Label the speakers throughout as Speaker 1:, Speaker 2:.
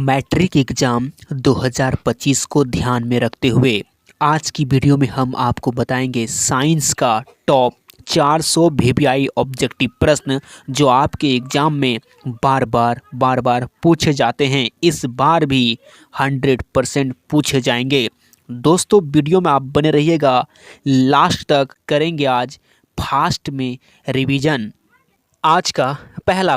Speaker 1: Matric exam 2025 को ध्यान में रखते हुए आज की वीडियो में हम आपको बताएंगे साइंस का टॉप 400 वीवीआई ऑब्जेक्टिव प्रश्न जो आपके एग्ज़ाम में बार बार पूछे जाते हैं। इस बार भी 100% पूछे जाएंगे। दोस्तों वीडियो में आप बने रहिएगा, लास्ट तक करेंगे आज फास्ट में रिवीजन। आज का पहला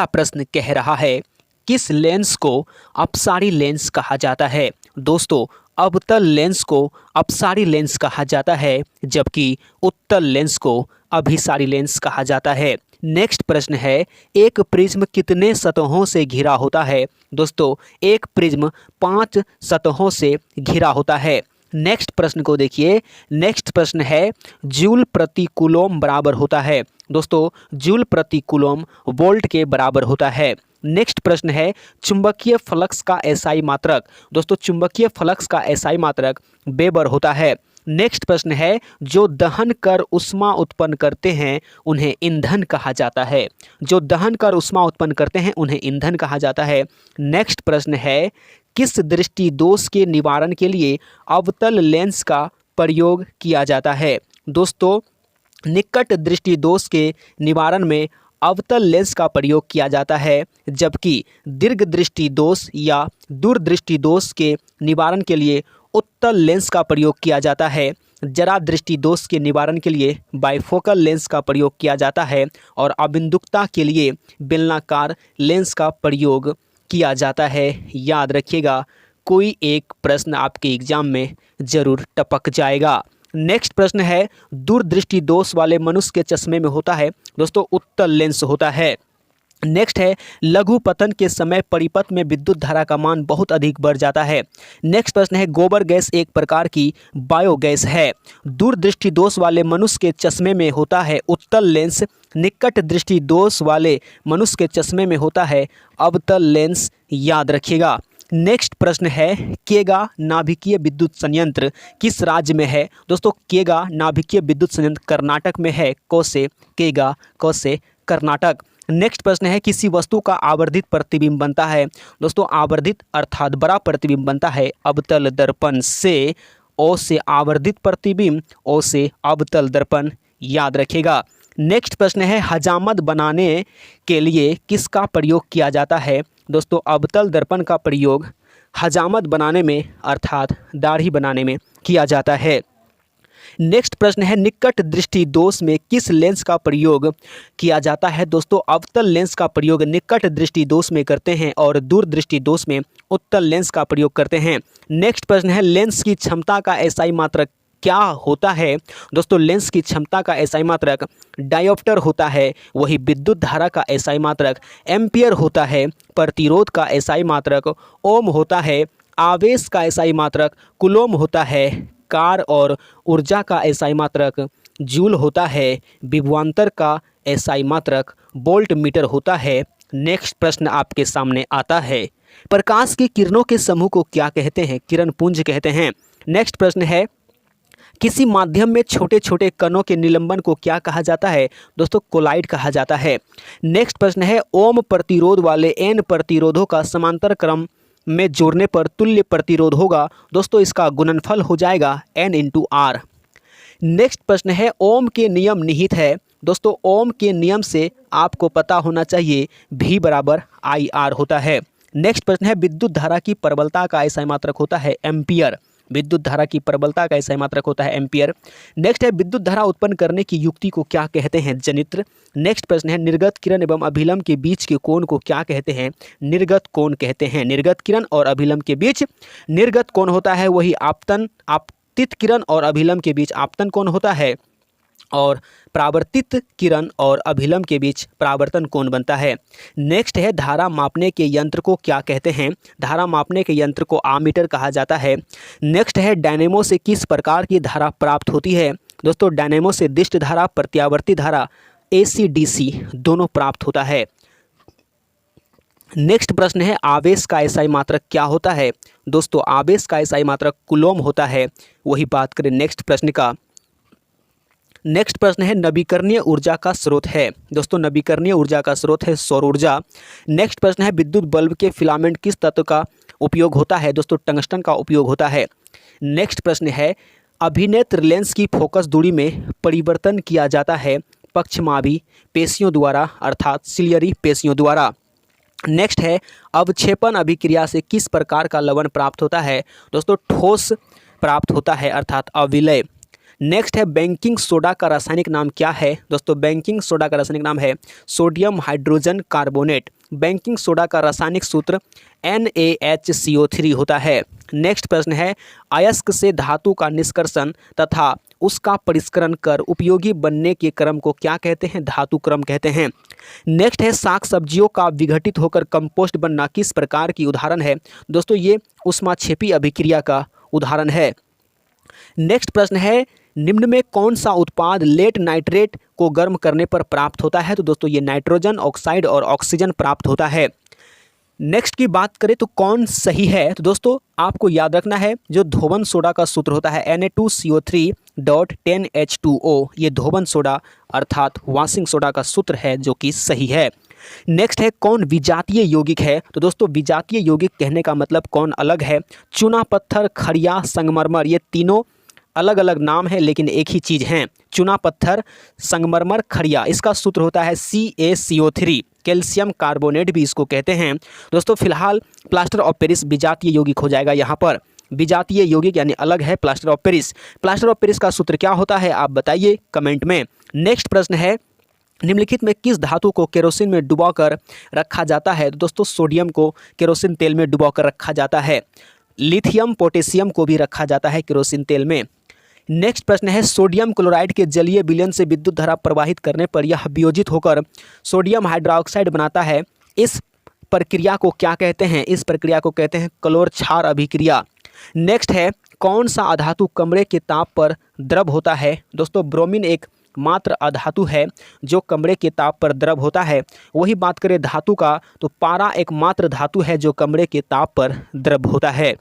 Speaker 1: प्रश्न कह रहा है, किस लेंस को अपसारी लेंस कहा जाता है? दोस्तों अवतल लेंस को अपसारी लेंस कहा जाता है, जबकि उत्तल लेंस को अभिसारी लेंस कहा जाता है। नेक्स्ट प्रश्न है, एक प्रिज्म कितने सतहों से घिरा होता है? दोस्तों एक प्रिज्म 5 सतहों से घिरा होता है। नेक्स्ट प्रश्न को देखिए। नेक्स्ट प्रश्न है, जूल प्रति कूलम बराबर होता है? दोस्तों जूल प्रति कूलम वोल्ट के बराबर होता है। नेक्स्ट प्रश्न है, चुंबकीय फ्लक्स का एसआई मात्रक? दोस्तों चुंबकीय फ्लक्स का एसआई मात्रक वेबर होता है। नेक्स्ट प्रश्न है, जो दहन कर उष्मा उत्पन्न करते हैं उन्हें ईंधन कहा जाता है? जो दहन कर उष्मा उत्पन्न करते हैं उन्हें ईंधन कहा जाता है। नेक्स्ट प्रश्न है, किस दृष्टि दोष के निवारण के लिए अवतल लेंस का प्रयोग किया जाता है? दोस्तों निकट दृष्टि दोष के निवारण में अवतल लेंस का प्रयोग किया जाता है, जबकि दीर्घ दृष्टि दोष या दूरदृष्टि दोष के निवारण के लिए उत्तल लेंस का प्रयोग किया जाता है। जरा दृष्टि दोष के निवारण के लिए बाइफोकल लेंस का प्रयोग किया जाता है और अबिंदुकता के लिए बेलनाकार लेंस का प्रयोग किया जाता है। याद रखिएगा, कोई एक प्रश्न आपके एग्जाम में ज़रूर टपक जाएगा। नेक्स्ट प्रश्न है, दूरदृष्टि दोष वाले मनुष्य के चश्मे में होता है? दोस्तों उत्तल लेंस होता है। नेक्स्ट है, लघु पतन के समय परिपथ में विद्युत धारा का मान बहुत अधिक बढ़ जाता है। नेक्स्ट प्रश्न है, गोबर गैस एक प्रकार की बायोगैस है। दूरदृष्टि दोष वाले मनुष्य के चश्मे में होता है उत्तल लेंस, निकट दृष्टि दोष वाले मनुष्य के चश्मे में होता है अवतल लेंस। याद रखिएगा। नेक्स्ट प्रश्न है, केगा नाभिकीय विद्युत संयंत्र किस राज्य में है? दोस्तों केगा नाभिकीय विद्युत संयंत्र कर्नाटक में है। कौसे? केगा कौसे कर्नाटक। नेक्स्ट प्रश्न है, किसी वस्तु का आवर्धित प्रतिबिंब बनता है? दोस्तों आवर्धित अर्थात बड़ा प्रतिबिंब बनता है अवतल दर्पण से। ओ से आवर्धित प्रतिबिंब, ओ से अवतल दर्पण। याद रखिएगा। नेक्स्ट प्रश्न है, हजामत बनाने के लिए किसका प्रयोग किया जाता है? दोस्तों अवतल दर्पण का प्रयोग हजामत बनाने में अर्थात दाढ़ी बनाने में किया जाता है। नेक्स्ट प्रश्न है, निकट दृष्टि दोष में किस लेंस का प्रयोग किया जाता है? दोस्तों अवतल लेंस का प्रयोग निकट दृष्टि दोष में करते हैं और दूर दृष्टि दोष में उत्तल लेंस का प्रयोग करते हैं। नेक्स्ट प्रश्न है, लेंस की क्षमता का एसआई मात्रक क्या होता है? दोस्तों लेंस की क्षमता का एसआई मात्रक डायोप्टर होता है। वही विद्युत धारा का एसआई मात्रक एम्पियर होता है। प्रतिरोध का एसआई मात्रक ओम होता है। आवेश का एसआई मात्रक कूलम होता है। कार और ऊर्जा का एसआई मात्रक जूल होता है। विभवांतर का एसआई मात्रक वोल्ट मीटर होता है। नेक्स्ट प्रश्न आपके सामने आता है, प्रकाश की किरणों के समूह को क्या कहते हैं? किरण पुंज कहते हैं। नेक्स्ट प्रश्न है, किसी माध्यम में छोटे छोटे कणों के निलंबन को क्या कहा जाता है? दोस्तों कोलाइड कहा जाता है। नेक्स्ट प्रश्न है, ओम प्रतिरोध वाले n प्रतिरोधों का समांतर क्रम में जोड़ने पर तुल्य प्रतिरोध होगा? दोस्तों इसका गुणनफल हो जाएगा n/r। नेक्स्ट प्रश्न है, ओम के नियम निहित है? दोस्तों ओम के नियम से आपको पता होना चाहिए V बराबर IR होता है। नेक्स्ट प्रश्न है, विद्युत धारा की प्रबलता का एसआई मात्रक होता है एम्पियर। विद्युत धारा की प्रबलता का एसआई मात्रक होता है एम्पियर। नेक्स्ट है, विद्युत धारा उत्पन्न करने की युक्ति को क्या कहते हैं? जनित्र। नेक्स्ट प्रश्न है, निर्गत किरण एवं अभिलंब के बीच के कोण को क्या कहते हैं? निर्गत कोण कहते हैं। निर्गत किरण और अभिलंब के बीच निर्गत कोण होता है, वही आपतित किरण और अभिलंब के बीच आपतन कोण होता है और परावर्तित किरण और अभिलंब के बीच परावर्तन कोण बनता है। नेक्स्ट है, धारा मापने के यंत्र को क्या कहते हैं? धारा मापने के यंत्र को आमीटर कहा जाता है। नेक्स्ट है, डायनेमो से किस प्रकार की धारा प्राप्त होती है? दोस्तों डायनेमो से दिष्ट धारा, प्रत्यावर्ती धारा, AC DC दोनों प्राप्त होता है। नेक्स्ट प्रश्न है, आवेश का एसआई मात्रक क्या होता है? दोस्तों आवेश का एसआई मात्रक कूलम होता है। वही बात करें नेक्स्ट प्रश्न का, नेक्स्ट प्रश्न है नवीकरणीय ऊर्जा का स्रोत है। दोस्तों नवीकरणीय ऊर्जा का स्रोत है सौर ऊर्जा। नेक्स्ट प्रश्न है विद्युत बल्ब के फिलामेंट किस तत्व का उपयोग होता है। दोस्तों टंगस्टन का उपयोग होता है। नेक्स्ट प्रश्न है अभिनेत्र लेंस की फोकस दूरी में परिवर्तन किया जाता है पक्षमाभी पेशियों द्वारा अर्थात सिलियरी पेशियों द्वारा। नेक्स्ट है अवक्षेपण अभिक्रिया से किस प्रकार का लवण प्राप्त होता है। दोस्तों ठोस प्राप्त होता है अर्थात अविलय। नेक्स्ट है बेकिंग सोडा का रासायनिक नाम क्या है। दोस्तों बेकिंग सोडा का रासायनिक नाम है sodium hydrogen carbonate. Baking soda का रासायनिक सूत्र NaHCO3 होता है। नेक्स्ट प्रश्न है अयस्क से धातु का निष्कर्षण तथा उसका परिष्करण कर उपयोगी बनने के क्रम को क्या कहते हैं। धातु क्रम कहते हैं। नेक्स्ट है साग सब्जियों का विघटित होकर कंपोस्ट बनना किस प्रकार की उदाहरण है। दोस्तों ये ऊष्माक्षेपी अभिक्रिया का उदाहरण है। नेक्स्ट प्रश्न है निम्न में कौन सा उत्पाद लेड नाइट्रेट को गर्म करने पर प्राप्त होता है। तो दोस्तों ये नाइट्रोजन ऑक्साइड और ऑक्सीजन प्राप्त होता है। नेक्स्ट की बात करें तो कौन सही है। तो दोस्तों आपको याद रखना है जो धोवन सोडा का सूत्र होता है Na2CO3.10H2O, ये धोवन सोडा अर्थात वाशिंग सोडा का सूत्र है जो कि सही है। नेक्स्ट है कौन विजातीय यौगिक है। तो दोस्तों विजातीय यौगिक कहने का मतलब कौन अलग है। चूना पत्थर खड़िया संगमरमर ये तीनों अलग अलग नाम है लेकिन एक ही चीज़ हैं। चूना पत्थर संगमरमर खड़िया इसका सूत्र होता है CaCO3, कैल्शियम कार्बोनेट भी इसको कहते हैं। दोस्तों फिलहाल प्लास्टर ऑफ पेरिस विजातीय यौगिक हो जाएगा। यहाँ पर विजातीय यौगिक यानी अलग है plaster of Paris. Plaster of Paris का सूत्र क्या होता है आप बताइए कमेंट में। नेक्स्ट प्रश्न है निम्नलिखित में किस धातु को केरोसिन में डुबाकर रखा जाता है। तो दोस्तों सोडियम को केरोसिन तेल में डुबाकर रखा जाता है। लिथियम पोटेशियम को भी रखा जाता है केरोसिन तेल में। नेक्स्ट प्रश्न है सोडियम क्लोराइड के जलीय विलयन से विद्युत धारा प्रवाहित करने पर यह वियोजित होकर सोडियम हाइड्रोक्साइड बनाता है। इस प्रक्रिया को क्या कहते हैं। इस प्रक्रिया को कहते हैं क्लोर क्षार अभिक्रिया। नेक्स्ट है कौन सा अधातु कमरे के ताप पर द्रव होता है। दोस्तों ब्रोमीन एक मात्र अधातु है जो कमरे के ताप पर द्रव होता है। वही बात करें धातु का तो पारा एक मात्र धातु है जो कमरे के ताप पर द्रव होता है।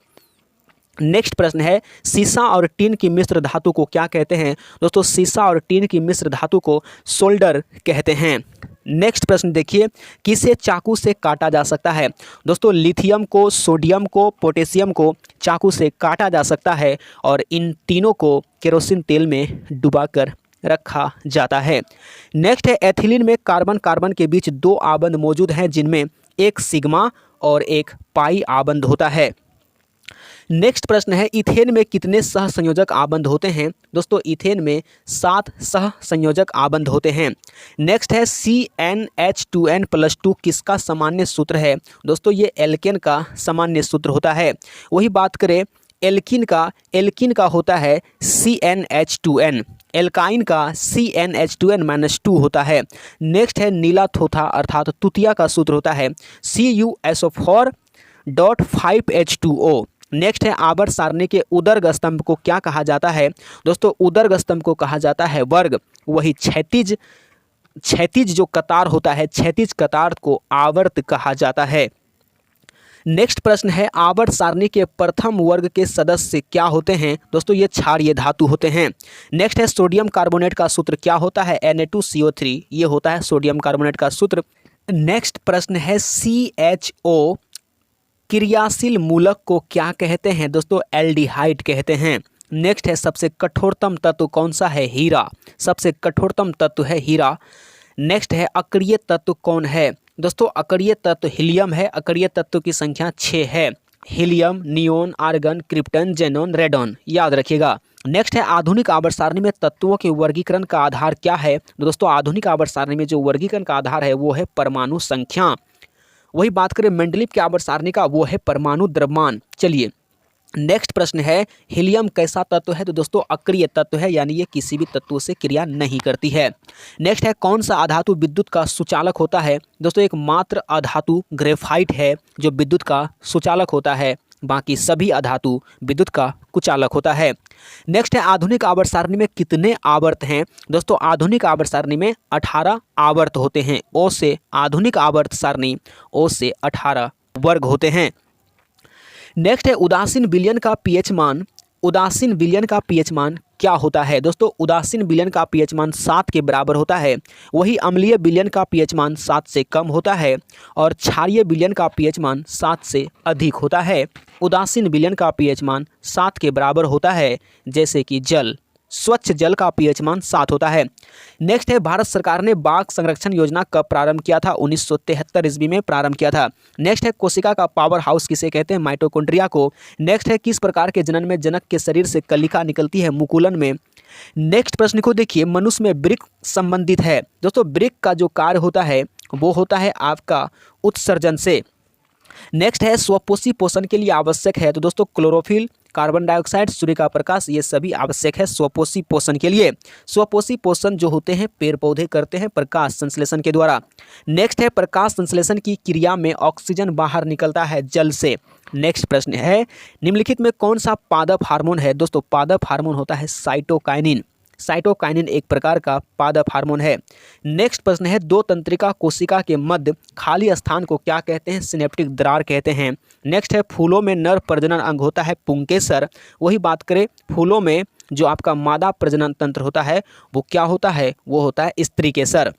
Speaker 1: नेक्स्ट प्रश्न है सीसा और टीन की मिश्र धातु को क्या कहते हैं। दोस्तों सीसा और टीन की मिश्र धातु को सोल्डर कहते हैं। नेक्स्ट प्रश्न देखिए किसे चाकू से काटा जा सकता है। दोस्तों लिथियम को सोडियम को पोटेशियम को चाकू से काटा जा सकता है और इन तीनों को केरोसिन तेल में डुबाकर रखा जाता है। नेक्स्ट है एथिलीन में कार्बन कार्बन के बीच दो आबंध मौजूद हैं जिनमें एक सिग्मा और एक पाई आबंध होता है। नेक्स्ट प्रश्न है इथेन में कितने सहसंयोजक आबंध होते हैं। दोस्तों इथेन में 7 सहसंयोजक आबंध होते हैं। नेक्स्ट है CnH2n+2 किसका सामान्य सूत्र है। दोस्तों ये एल्केन का सामान्य सूत्र होता है। वही बात करें एल्किन का होता है CnH2n, एल्काइन का CnH2n-2 होता है। नेक्स्ट है नीला थोथा अर्थात तुतिया का सूत्र होता है CuSO4.5H2O। नेक्स्ट है आवर्त सारणी के उदर्ग स्तंभ को क्या कहा जाता है। दोस्तों उदर्ग स्तंभ को कहा जाता है वर्ग। वही क्षैतिज जो कतार होता है क्षैतिज कतार को आवर्त कहा जाता है। नेक्स्ट प्रश्न है आवर्त सारणी के प्रथम वर्ग के सदस्य क्या होते हैं। दोस्तों ये क्षारीय धातु होते हैं। नेक्स्ट है सोडियम कार्बोनेट का सूत्र क्या होता है Na2CO3, ये होता है सोडियम कार्बोनेट का सूत्र। नेक्स्ट प्रश्न है CHO क्रियाशील मूलक को क्या कहते हैं। दोस्तों एल्डिहाइड कहते हैं। नेक्स्ट है सबसे कठोरतम तत्व कौन सा है। हीरा, सबसे कठोरतम तत्व है हीरा। नेक्स्ट है अक्रिय तत्व कौन है। दोस्तों अक्रिय तत्व हीलियम है। अक्रिय तत्व की संख्या 6 है। Helium, neon, argon, krypton, xenon, radon, याद रखिएगा। नेक्स्ट है आधुनिक आवर्त सारणी में तत्वों के वर्गीकरण का आधार क्या है। दोस्तों आधुनिक आवर्त सारणी में जो वर्गीकरण का आधार है वो है परमाणु संख्या। वही बात करें मेंडलीव के आवर्त सारणी का वो है परमाणु द्रव्यमान। चलिए नेक्स्ट प्रश्न है हीलियम कैसा तत्व है। तो दोस्तों अक्रिय तत्व है यानी ये किसी भी तत्व से क्रिया नहीं करती है। नेक्स्ट है कौन सा अधातु विद्युत का सुचालक होता है। दोस्तों एक मात्र अधातु ग्रेफाइट है जो विद्युत का सुचालक होता है, बाकी सभी अधातु विद्युत का कुचालक होता है। नेक्स्ट है आधुनिक आवर्त सारणी में कितने आवर्त हैं। दोस्तों आधुनिक आवर्त सारणी में 18 आवर्त होते हैं। ओ से आधुनिक आवर्त सारणी O से 18 वर्ग होते हैं। नेक्स्ट है उदासीन विलयन का पीएच मान क्या होता है? दोस्तों उदासीन विलयन का पीएच मान 7 के बराबर होता है, वही अम्लीय विलयन का पीएच मान 7 से कम होता है और क्षारीय विलयन का पीएच मान 7 से अधिक होता है। उदासीन विलयन का पीएच मान 7 के बराबर होता है, जैसे कि जल, स्वच्छ जल का पीएच मान 7 होता है। नेक्स्ट है, भारत सरकार ने बाघ संरक्षण योजना कब प्रारंभ किया था? 1973 ईस्वी में प्रारंभ किया था। नेक्स्ट है, कोशिका का पावर हाउस किसे कहते हैं? माइटोकॉन्ड्रिया को। नेक्स्ट है, किस प्रकार के जनन में जनक के शरीर से कलिका निकलती है? मुकुलन में। नेक्स्ट प्रश्न को देखिए, मनुष्य में वृक्क संबंधित है। दोस्तों वृक्क का जो कार्य होता है वो होता है आपका उत्सर्जन से। नेक्स्ट है, स्वपोषी पोषण के लिए आवश्यक है, तो दोस्तों क्लोरोफिल, कार्बन डाइऑक्साइड, सूर्य का प्रकाश, ये सभी आवश्यक है स्वपोषी पोषण के लिए। स्वपोषी पोषण जो होते हैं पेड़ पौधे करते हैं प्रकाश संश्लेषण के द्वारा। नेक्स्ट है, प्रकाश संश्लेषण की क्रिया में ऑक्सीजन बाहर निकलता है जल से। नेक्स्ट प्रश्न है, निम्नलिखित में कौन सा पादप हार्मोन है? दोस्तों पादप हार्मोन होता है साइटोकाइनिन। साइटोकाइनिन एक प्रकार का पादप हार्मोन है। नेक्स्ट प्रश्न है, दो तंत्रिका कोशिका के मध्य खाली स्थान को क्या कहते हैं? सिनेप्टिक दरार कहते हैं। नेक्स्ट है, फूलों में नर प्रजनन अंग होता है पुंकेसर। वही बात करें फूलों में जो आपका मादा प्रजनन तंत्र होता है वो क्या होता है? वो होता है स्त्रीकेसर।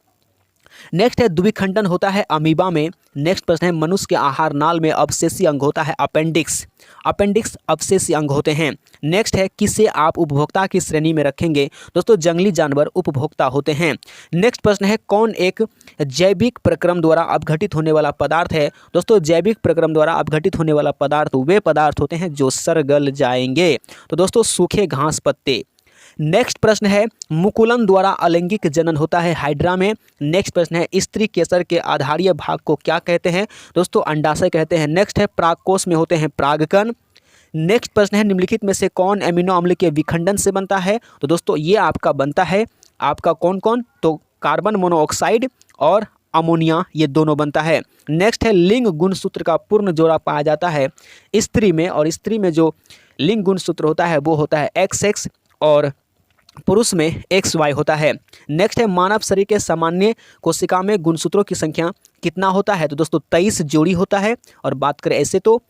Speaker 1: नेक्स्ट है, द्विखंडन होता है अमीबा में। नेक्स्ट प्रश्न है, मनुष्य के आहार नाल में अवशेषी अंग होता है अपेंडिक्स। अपेंडिक्स अवशेषी अंग होते हैं। नेक्स्ट है, किसे आप उपभोक्ता की श्रेणी में रखेंगे? दोस्तों जंगली जानवर उपभोक्ता होते हैं। नेक्स्ट प्रश्न है, कौन एक जैविक प्रक्रम द्वारा अपघटित होने वाला पदार्थ है? दोस्तों जैविक प्रक्रम द्वारा अपघटित होने वाला पदार्थ वे पदार्थ होते हैं जो सरगल जाएंगे। तो दोस्तों सूखे घास पत्ते। नेक्स्ट प्रश्न है, मुकुलन द्वारा अलैंगिक जनन होता है हाइड्रा में। नेक्स्ट प्रश्न है, स्त्री केसर के आधारीय भाग को क्या कहते हैं? दोस्तों अंडाशय कहते हैं। नेक्स्ट है, परागकोश में होते हैं परागकण। नेक्स्ट प्रश्न है, निम्नलिखित में से कौन एमिनो अम्ल के विखंडन से बनता है? तो दोस्तों ये आपका बनता है आपका कौन कौन? तो कार्बन मोनोऑक्साइड और अमोनिया, ये दोनों बनता है। नेक्स्ट है, लिंग गुणसूत्र का पूर्ण जोड़ा पाया जाता है स्त्री में, और स्त्री में जो लिंग गुणसूत्र होता है वो होता है XX और पुरुष में XY होता है। नेक्स्ट है, मानव शरीर के सामान्य कोशिका में गुणसूत्रों की संख्या कितना होता है? तो दोस्तों 23 जोड़ी होता है, और बात करें ऐसे तो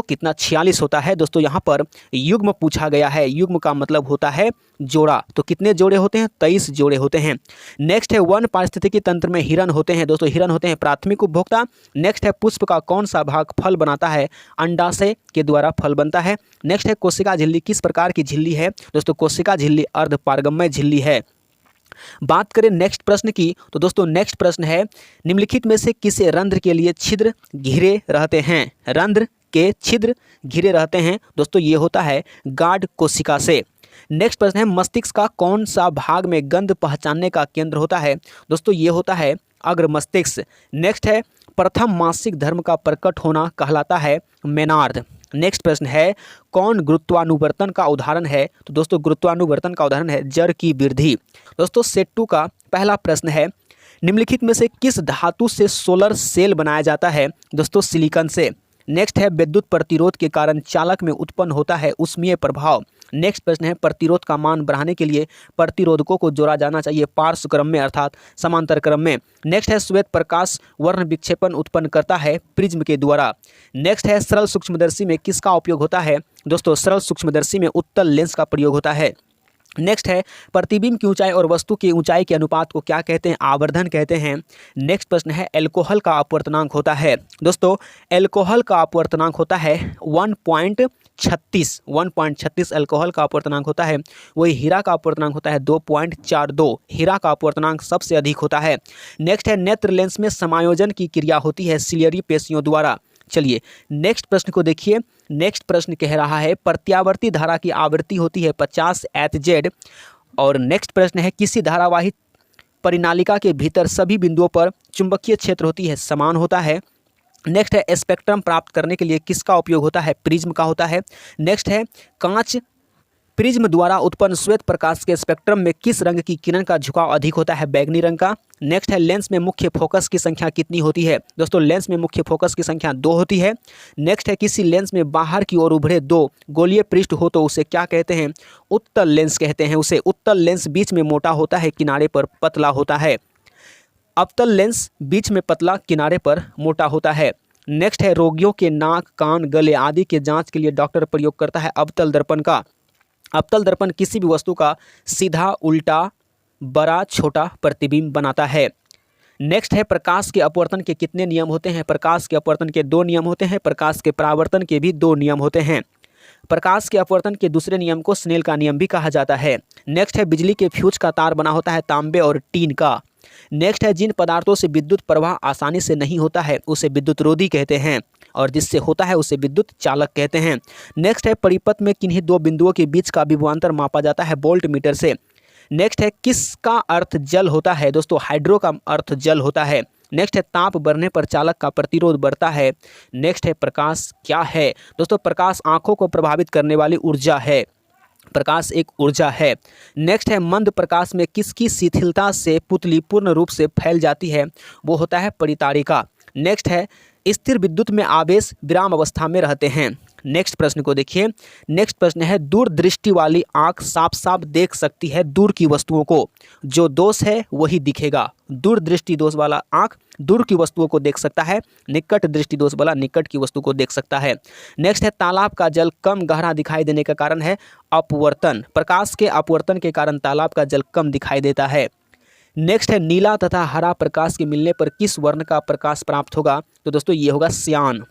Speaker 1: कितना 46 होता है। दोस्तों यहाँ पर युग्म पूछा गया है, युग्म का मतलब होता है जोड़ा, तो कितने जोड़े होते हैं? 23 जोड़े होते हैं। नेक्स्ट है, वन पारिस्थितिकी तंत्र में हिरन होते हैं। दोस्तों हिरन होते हैं प्राथमिक उपभोक्ता। नेक्स्ट है, पुष्प का कौन सा भाग फल बनाता है? अंडाशय के द्वारा फल बनता है। नेक्स्ट है, कोशिका झिल्ली किस प्रकार की झिल्ली है? दोस्तों कोशिका झिल्ली अर्धपारगम्य झिल्ली है। बात करें नेक्स्ट प्रश्न की, तो दोस्तों नेक्स्ट प्रश्न है, निम्नलिखित में से किसे रंध्र के लिए छिद्र घिरे रहते हैं? रंध्र के छिद्र घिरे रहते हैं दोस्तों ये होता है गार्ड कोशिका से। नेक्स्ट प्रश्न है, मस्तिष्क का कौन सा भाग में गंध पहचानने का केंद्र होता है? दोस्तों ये होता है अग्र मस्तिष्क। नेक्स्ट है, प्रथम मासिक धर्म का प्रकट होना कहलाता है मेनार्ड। नेक्स्ट प्रश्न है, कौन गुरुत्वानुवर्तन का उदाहरण है? तो दोस्तों गुरुत्वानुवर्तन का उदाहरण है जड़ की वृद्धि। दोस्तों सेट 2 का पहला प्रश्न है, निम्नलिखित में से किस धातु से सोलर सेल बनाया जाता है? दोस्तों सिलिकॉन से। नेक्स्ट है, विद्युत प्रतिरोध के कारण चालक में उत्पन्न होता है ऊष्मीय प्रभाव। नेक्स्ट प्रश्न है, प्रतिरोध का मान बढ़ाने के लिए प्रतिरोधकों को जोड़ा जाना चाहिए पार्श्व क्रम में अर्थात समांतर क्रम में। नेक्स्ट है, श्वेत प्रकाश वर्ण विक्षेपण उत्पन्न करता है प्रिज्म के द्वारा। नेक्स्ट है, सरल सूक्ष्मदर्शी में किसका उपयोग होता है? दोस्तों सरल सूक्ष्मदर्शी में उत्तल लेंस का प्रयोग होता है। नेक्स्ट है, प्रतिबिंब की ऊंचाई और वस्तु की ऊंचाई के अनुपात को क्या कहते हैं? आवर्धन कहते हैं। नेक्स्ट प्रश्न है, एल्कोहल का अपवर्तनांक होता है? दोस्तों एल्कोहल का अपवर्तनांक होता है 1.36 एल्कोहल का अपवर्तनांक होता है। वही हीरा का अपवर्तनांक होता है 2.42। हीरा का अपवर्तनांक सबसे अधिक होता है। नेक्स्ट है, नेत्र लेंस में समायोजन की क्रिया होती है सिलियरी पेशियों द्वारा। चलिए नेक्स्ट प्रश्न को देखिए। नेक्स्ट प्रश्न कह रहा है, प्रत्यावर्ती धारा की आवृत्ति होती है 50 Hz। और नेक्स्ट प्रश्न है, किसी धारावाही परिनालिका के भीतर सभी बिंदुओं पर चुंबकीय क्षेत्र होती है समान होता है। नेक्स्ट है, स्पेक्ट्रम प्राप्त करने के लिए किसका उपयोग होता है? प्रिज्म का होता है। नेक्स्ट है, कांच प्रिज्म द्वारा उत्पन्न श्वेत प्रकाश के स्पेक्ट्रम में किस रंग की किरण का झुकाव अधिक होता है? बैगनी रंग का। नेक्स्ट है, लेंस में मुख्य फोकस की संख्या कितनी होती है? दोस्तों लेंस में मुख्य फोकस की संख्या 2 होती है। नेक्स्ट है, किसी लेंस में बाहर की ओर उभरे 2 गोलीय पृष्ठ हो तो उसे क्या कहते हैं? उत्तल लेंस कहते हैं उसे। उत्तल लेंस बीच में मोटा होता है, किनारे पर पतला होता है। अवतल लेंस बीच में पतला, किनारे पर मोटा होता है। नेक्स्ट है, रोगियों के नाक, कान, गले आदि के जांच के लिए डॉक्टर प्रयोग करता है अवतल दर्पण का। अवतल दर्पण किसी भी वस्तु का सीधा, उल्टा, बड़ा, छोटा प्रतिबिंब बनाता है। नेक्स्ट है प्रकाश के अपवर्तन के कितने नियम होते हैं? प्रकाश के अपवर्तन के 2 नियम होते हैं। प्रकाश के परावर्तन के भी 2 नियम होते हैं। प्रकाश के अपवर्तन के दूसरे नियम को स्नेल का नियम भी कहा जाता है। नेक्स्ट है बिजली के फ्यूज का तार बना होता है तांबे और टीन का। नेक्स्ट है जिन पदार्थों से विद्युत प्रवाह आसानी से नहीं होता है उसे विद्युत रोधी कहते हैं, और जिससे होता है उसे विद्युत चालक कहते हैं। नेक्स्ट है परिपथ में किन्हीं 2 बिंदुओं के बीच का विभवांतर मापा जाता है वोल्ट मीटर से। नेक्स्ट है किसका अर्थ जल होता है? दोस्तों हाइड्रो का अर्थ जल होता है। नेक्स्ट है ताप बढ़ने पर चालक का प्रतिरोध बढ़ता है। नेक्स्ट है प्रकाश क्या है? दोस्तों प्रकाश आंखों को प्रभावित करने वाली ऊर्जा है। प्रकाश एक ऊर्जा है। नेक्स्ट है मंद प्रकाश में किसकी शिथिलता से पुतली पूर्ण रूप से फैल जाती है? वो होता है परितारिका। नेक्स्ट है स्थिर विद्युत में आवेश विराम अवस्था में रहते हैं। नेक्स्ट प्रश्न को देखिए। नेक्स्ट प्रश्न है दूरदृष्टि वाली आंख साफ साफ देख सकती है दूर की वस्तुओं को, जो दोष है वही दिखेगा। दूरदृष्टि दोष वाला आंख दूर की वस्तुओं को देख सकता है, निकट दृष्टि दोष वाला निकट की वस्तु को देख सकता है। नेक्स्ट है तालाब का जल कम गहरा दिखाई देने का कारण है अपवर्तन। प्रकाश के अपवर्तन के कारण तालाब का जल कम दिखाई देता है। नेक्स्ट है नीला तथा हरा प्रकाश के मिलने पर किस वर्ण का प्रकाश प्राप्त होगा? तो दोस्तों ये होगा सियान।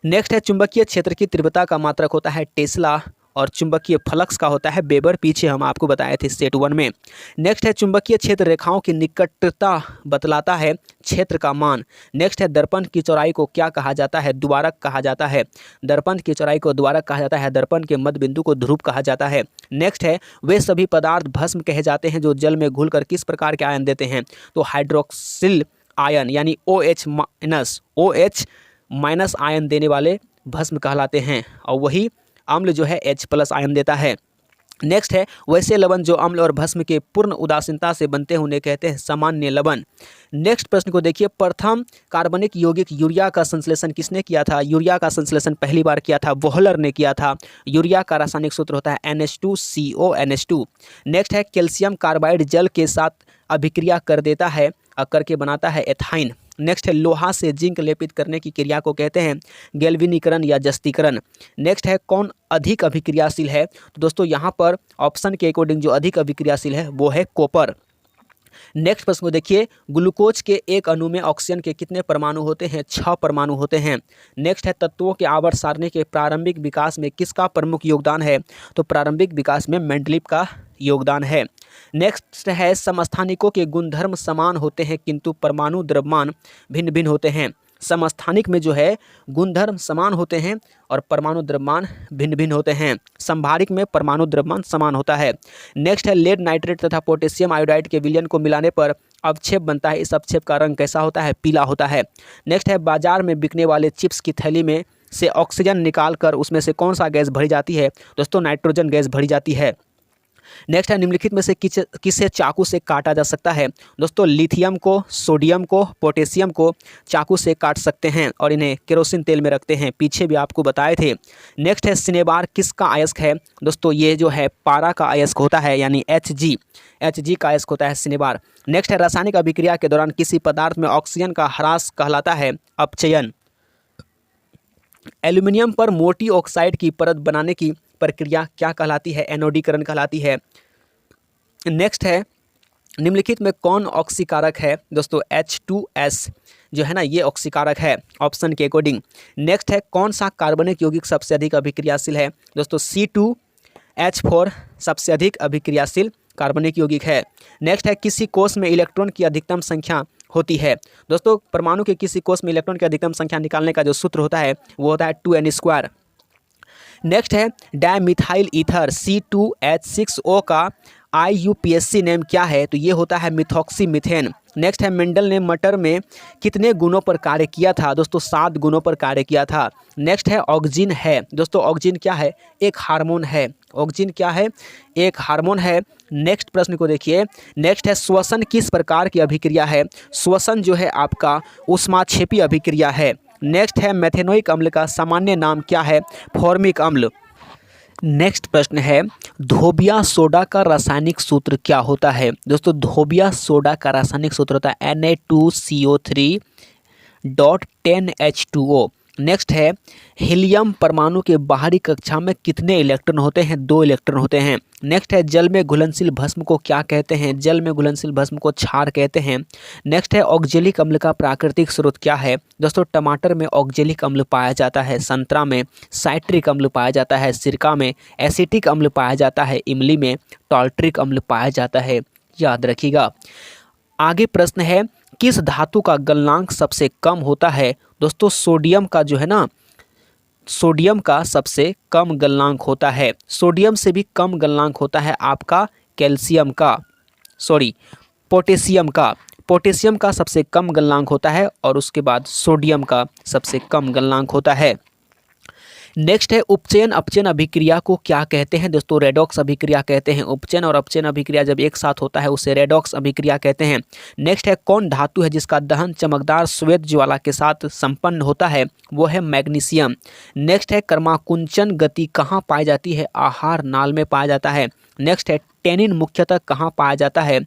Speaker 1: नेक्स्ट है चुंबकीय क्षेत्र की तीव्रता का मात्रक होता है टेस्ला, और चुंबकीय फ्लक्स का होता है वेबर। पीछे हम आपको बताए थे सेट 1 में। नेक्स्ट है चुंबकीय क्षेत्र रेखाओं की निकटता बतलाता है क्षेत्र का मान। नेक्स्ट है दर्पण की चौड़ाई को क्या कहा जाता है? द्वारक कहा जाता है। दर्पण की चौड़ाई को द्वारक कहा जाता है। दर्पण के मध्य बिंदु को ध्रुव कहा जाता है। नेक्स्ट है वे सभी पदार्थ भस्म कहे जाते हैं जो जल में घुलकर किस प्रकार के आयन देते हैं? तो हाइड्रोक्सिल आयन यानी OH माइनस आयन देने वाले भस्म कहलाते हैं, और वही अम्ल जो है H+ आयन देता है। नेक्स्ट है वैसे लवण जो अम्ल और भस्म के पूर्ण उदासीनता से बनते हैं उन्हें कहते हैं सामान्य लवण। नेक्स्ट प्रश्न को देखिए। प्रथम कार्बनिक यौगिक यूरिया का संश्लेषण किसने किया था? यूरिया का संश्लेषण पहली बार किया था वोहलर ने किया था। यूरिया का रासायनिक सूत्र होता है NH2CO नेक्स्ट है कैल्शियम कार्बाइड जल के साथ अभिक्रिया कर देता है, करके बनाता है एथाइन। नेक्स्ट है लोहा से जिंक लेपित करने की क्रिया को कहते हैं गैल्वेनीकरण या जस्तीकरण। नेक्स्ट है कौन अधिक अभिक्रियाशील है? तो दोस्तों यहाँ पर ऑप्शन के अकॉर्डिंग जो अधिक अभिक्रियाशील है वो है कॉपर। नेक्स्ट प्रश्न को देखिए। ग्लूकोज के एक अणु में ऑक्सीजन के कितने परमाणु होते हैं? 6 परमाणु होते हैं। नेक्स्ट है तत्वों के आवर्त सारणी के प्रारंभिक विकास में किसका प्रमुख योगदान है? तो प्रारंभिक विकास में मेंडलीव का योगदान है। नेक्स्ट है समस्थानिकों के गुणधर्म समान होते हैं किंतु परमाणु द्रव्यमान भिन्न भिन्न होते हैं। समस्थानिक में जो है गुणधर्म समान होते हैं और परमाणु द्रव्यमान भिन्न भिन्न होते हैं। संभारिक में परमाणु द्रव्यमान समान होता है। नेक्स्ट है लेड नाइट्रेट तथा पोटेशियम आयोडाइड के विलयन को मिलाने पर अवक्षेप बनता है। इस अवक्षेप का रंग कैसा होता है? पीला होता है। नेक्स्ट है बाजार में बिकने वाले चिप्स की थैली में से ऑक्सीजन निकालकर उसमें से कौन सा गैस भरी जाती है? दोस्तों नाइट्रोजन गैस भरी जाती है। नेक्स्ट है निम्नलिखित में से किसे चाकू से काटा जा सकता है? दोस्तों लिथियम को, सोडियम को, पोटेशियम को चाकू से काट सकते हैं और इन्हें केरोसिन तेल में रखते हैं, पीछे भी आपको बताए थे। नेक्स्ट है सिनेबार किसका अयस्क है? दोस्तों ये जो है पारा का अयस्क होता है यानी Hg का अयस्क होता है सिनेबार। नेक्स्ट है रासायनिक अभिक्रिया के दौरान किसी पदार्थ में ऑक्सीजन का ह्रास कहलाता है अपचयन। एल्यूमिनियम पर मोटी ऑक्साइड की परत बनाने की प्रक्रिया क्या कहलाती है? एनोडीकरण कहलाती है। नेक्स्ट है निम्नलिखित में कौन ऑक्सीकारक है? दोस्तों H2S जो है ना ये ऑक्सीकारक है ऑप्शन के अकॉर्डिंग। नेक्स्ट है कौन सा कार्बनिक यौगिक सबसे अधिक अभिक्रियाशील है? दोस्तों C2H4 सबसे अधिक अभिक्रियाशील कार्बनिक यौगिक है। नेक्स्ट है किसी कोष में इलेक्ट्रॉन की अधिकतम संख्या होती है? दोस्तों परमाणु के किसी कोष में इलेक्ट्रॉन की अधिकतम संख्या निकालने का जो सूत्र होता है वो होता है 2n²। नेक्स्ट है डायमिथाइल ईथर C2H6O का IUPAC नेम क्या है? तो ये होता है मिथॉक्सी मीथेन। नेक्स्ट है मेंडल ने मटर में कितने गुणों पर कार्य किया था? दोस्तों 7 गुणों पर कार्य किया था। नेक्स्ट है ऑक्जिन है। दोस्तों ऑक्जिन क्या है? एक हार्मोन है। ऑक्जिन क्या है? एक हार्मोन है। नेक्स्ट प्रश्न को देखिए। नेक्स्ट है श्वसन किस प्रकार की अभिक्रिया है? श्वसन जो है आपका ऊष्माक्षेपी अभिक्रिया है। नेक्स्ट है मेथेनोइक अम्ल का सामान्य नाम क्या है? फॉर्मिक अम्ल। नेक्स्ट प्रश्न है धोबिया सोडा का रासायनिक सूत्र क्या होता है? दोस्तों धोबिया सोडा का रासायनिक सूत्र होता है Na2CO3.10H2O। नेक्स्ट है हीलियम परमाणु के बाहरी कक्षा में कितने इलेक्ट्रॉन होते हैं? 2 इलेक्ट्रॉन होते हैं। नेक्स्ट है जल में घुलनशील भस्म को क्या कहते हैं? जल में घुलनशील भस्म को क्षार कहते हैं। नेक्स्ट है ऑक्जेलिक अम्ल का प्राकृतिक स्रोत क्या है? दोस्तों टमाटर में ऑक्जेलिक अम्ल पाया जाता है, संतरा में साइट्रिक अम्ल पाया जाता है, सिरका में एसिटिक अम्ल पाया जाता है, इमली में टार्ट्रिक अम्ल पाया जाता है। याद रखिएगा। आगे प्रश्न है किस धातु का गलनांक सबसे कम होता है? दोस्तों सोडियम का जो है ना, सोडियम का सबसे कम गलनांक होता है। सोडियम से भी कम गलनांक होता है आपका कैल्शियम का, सॉरी पोटेशियम का। पोटेशियम का सबसे कम गलनांक होता है और उसके बाद सोडियम का सबसे कम गलनांक होता है। नेक्स्ट है उपचयन अपचयन अभिक्रिया को क्या कहते हैं? दोस्तों रेडॉक्स अभिक्रिया कहते हैं। उपचयन और अपचयन अभिक्रिया जब एक साथ होता है उसे रेडॉक्स अभिक्रिया कहते हैं। नेक्स्ट है कौन धातु है जिसका दहन चमकदार श्वेत ज्वाला के साथ संपन्न होता है? वो है मैग्नीशियम। नेक्स्ट है कर्माकुंचन गति कहाँ पाई जाती है? आहार नाल में पाया जाता है। नेक्स्ट है टेनिन मुख्यतः कहाँ पाया जाता है?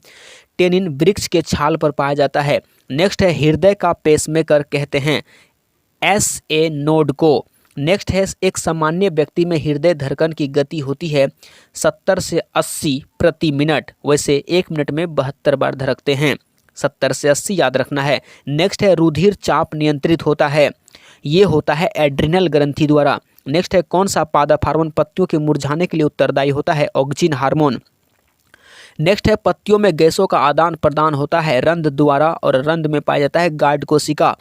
Speaker 1: टेनिन वृक्ष के छाल पर पाया जाता है। नेक्स्ट है हृदय का पेसमेकर कहते हैं SA नोड को। नेक्स्ट है एक सामान्य व्यक्ति में हृदय धड़कन की गति होती है 70 से 80 प्रति मिनट, वैसे 1 मिनट में 72 बार धड़कते हैं। 70 से 80 याद रखना है। नेक्स्ट है रुधिर चाप नियंत्रित होता है, ये होता है एड्रिनल ग्रंथि द्वारा। नेक्स्ट है कौन सा पादप हार्मोन पत्तियों के मुरझाने के लिए उत्तरदायी होता है? Auxin hormone. नेक्स्ट है पत्तियों में गैसों का आदान प्रदान होता है रंध्र द्वारा और रंध्र में पाया जाता है गार्ड कोशिका।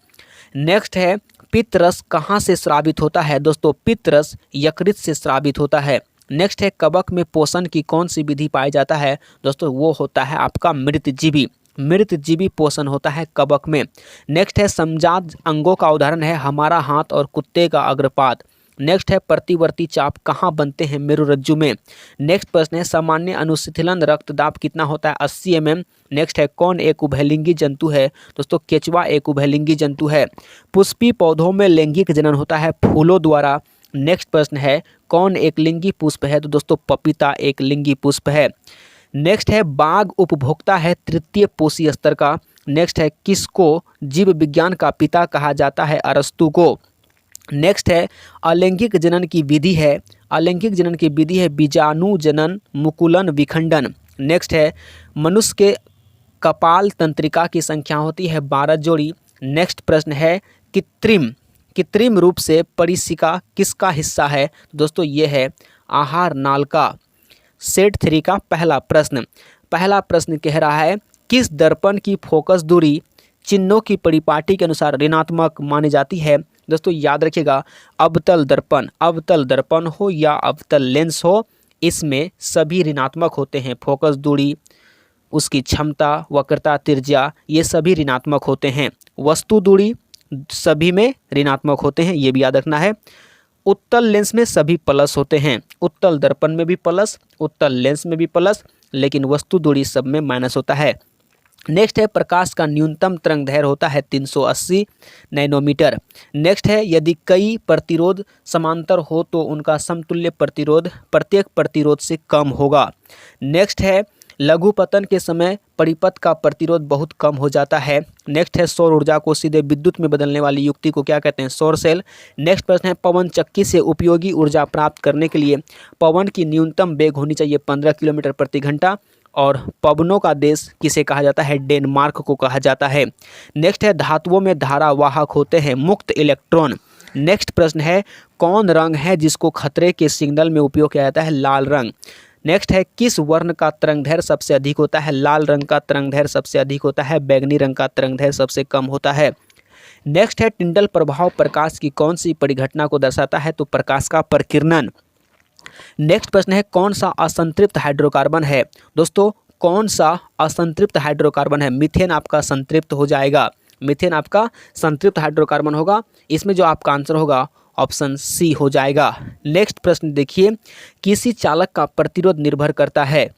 Speaker 1: नेक्स्ट है पित्त रस कहाँ से स्रावित होता है? दोस्तों पित्त रस यकृत से स्रावित होता है। नेक्स्ट है कवक में पोषण की कौन सी विधि पाया जाता है? दोस्तों वो होता है आपका मृतजीवी। मृतजीवी पोषण होता है कवक में। नेक्स्ट है समजात अंगों का उदाहरण है हमारा हाथ और कुत्ते का अग्रपात। नेक्स्ट है प्रतिवर्ती चाप कहाँ बनते हैं? मेरुरज्जु में। नेक्स्ट प्रश्न है सामान्य अनुशीतलन रक्तदाब कितना होता है? 80 mm। नेक्स्ट है कौन एक उभयलिंगी जंतु है? दोस्तों केचुआ एक उभयलिंगी जंतु है। पुष्पी पौधों में लैंगिक जनन होता है फूलों द्वारा। नेक्स्ट प्रश्न है कौन एक लिंगी पुष्प है? तो दोस्तों पपीता एक लिंगी पुष्प है। नेक्स्ट है बाघ उपभोक्ता है तृतीय पोषी स्तर का। नेक्स्ट है किसको जीव विज्ञान का पिता कहा जाता है? अरस्तु को। नेक्स्ट है अलैंगिक जनन की विधि है, अलैंगिक जनन की विधि है बीजाणु जनन मुकुलन विखंडन। नेक्स्ट है मनुष्य के कपाल तंत्रिका की संख्या होती है 12 जोड़ी। नेक्स्ट प्रश्न है कृत्रिम रूप से परिशिका किसका हिस्सा है? दोस्तों ये है आहार नाल का। सेट 3 का पहला प्रश्न कह रहा है किस दर्पण की फोकस दूरी चिन्हों की परिपाटी के अनुसार ऋणात्मक मानी जाती है? दोस्तों याद रखिएगा अवतल दर्पण हो या अवतल लेंस हो, इसमें सभी ऋणात्मक होते हैं। फोकस दूरी, उसकी क्षमता, वक्रता, त्रिज्या, ये सभी ऋणात्मक होते हैं। वस्तु दूरी सभी में ऋणात्मक होते हैं, ये भी याद रखना है। उत्तल लेंस में सभी प्लस होते हैं, उत्तल दर्पण में भी प्लस, उत्तल लेंस में भी प्लस, लेकिन वस्तु दूरी सब में माइनस होता है। नेक्स्ट है प्रकाश का न्यूनतम तरंगदैर्घ्य होता है 380 नैनोमीटर। नेक्स्ट है यदि कई प्रतिरोध समांतर हो तो उनका समतुल्य प्रतिरोध प्रत्येक प्रतिरोध से कम होगा। नेक्स्ट है लघु पतन के समय परिपथ का प्रतिरोध बहुत कम हो जाता है। नेक्स्ट है सौर ऊर्जा को सीधे विद्युत में बदलने वाली युक्ति को क्या कहते हैं? सौर सेल। नेक्स्ट प्रश्न है पवन चक्की से उपयोगी ऊर्जा प्राप्त करने के लिए पवन की न्यूनतम वेग होनी चाहिए 15 किलोमीटर प्रति घंटा, और पवनों का देश किसे कहा जाता है? डेनमार्क को कहा जाता है। नेक्स्ट है धातुओं में धारावाहक होते हैं मुक्त इलेक्ट्रॉन। नेक्स्ट प्रश्न है कौन रंग है जिसको खतरे के सिग्नल में उपयोग किया जाता है? लाल रंग। नेक्स्ट है किस वर्ण का तरंगदैर्घ्य सबसे अधिक होता है? लाल रंग का तरंगदैर्घ्य सबसे अधिक होता है, बैगनी रंग का तरंगदैर्घ्य सबसे कम होता है। नेक्स्ट है टिंडल प्रभाव प्रकाश की कौन सी परिघटना को दर्शाता है? तो प्रकाश का प्रकीर्णन। नेक्स्ट प्रश्न है कौन सा असंतृप्त हाइड्रोकार्बन है? दोस्तों कौन सा असंतृप्त हाइड्रोकार्बन है? मीथेन आपका संतृप्त हो जाएगा, मीथेन आपका संतृप्त हाइड्रोकार्बन होगा। इसमें जो आपका आंसर होगा ऑप्शन सी हो जाएगा। नेक्स्ट प्रश्न देखिए किसी चालक का प्रतिरोध निर्भर करता है,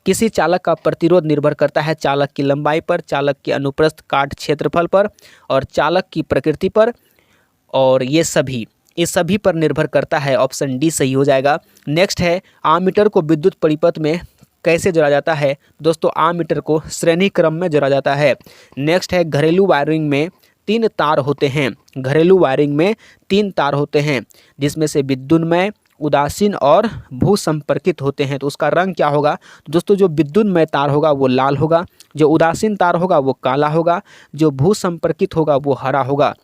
Speaker 1: किसी चालक का प्रतिरोध निर्भर करता है चालक की लंबाई पर, चालक के अनुप्रस्थ काट क्षेत्रफल पर और चालक की प्रकृति पर, और ये सभी पर निर्भर करता है। ऑप्शन डी सही हो जाएगा। नेक्स्ट है आमीटर को विद्युत परिपथ में कैसे जोड़ा जाता है? दोस्तों आमीटर को श्रेणी क्रम में जोड़ा जाता है। नेक्स्ट है घरेलू वायरिंग में 3 तार होते हैं। घरेलू वायरिंग में 3 तार होते हैं, जिसमें से विद्युन्मय, उदासीन और भू संपर्कित होते हैं। तो उसका रंग क्या होगा दोस्तों? जो विद्युन्मय तार होगा वो लाल होगा, जो उदासीन तार होगा वो काला होगा, जो भू संपर्कित होगा वो हरा होगा।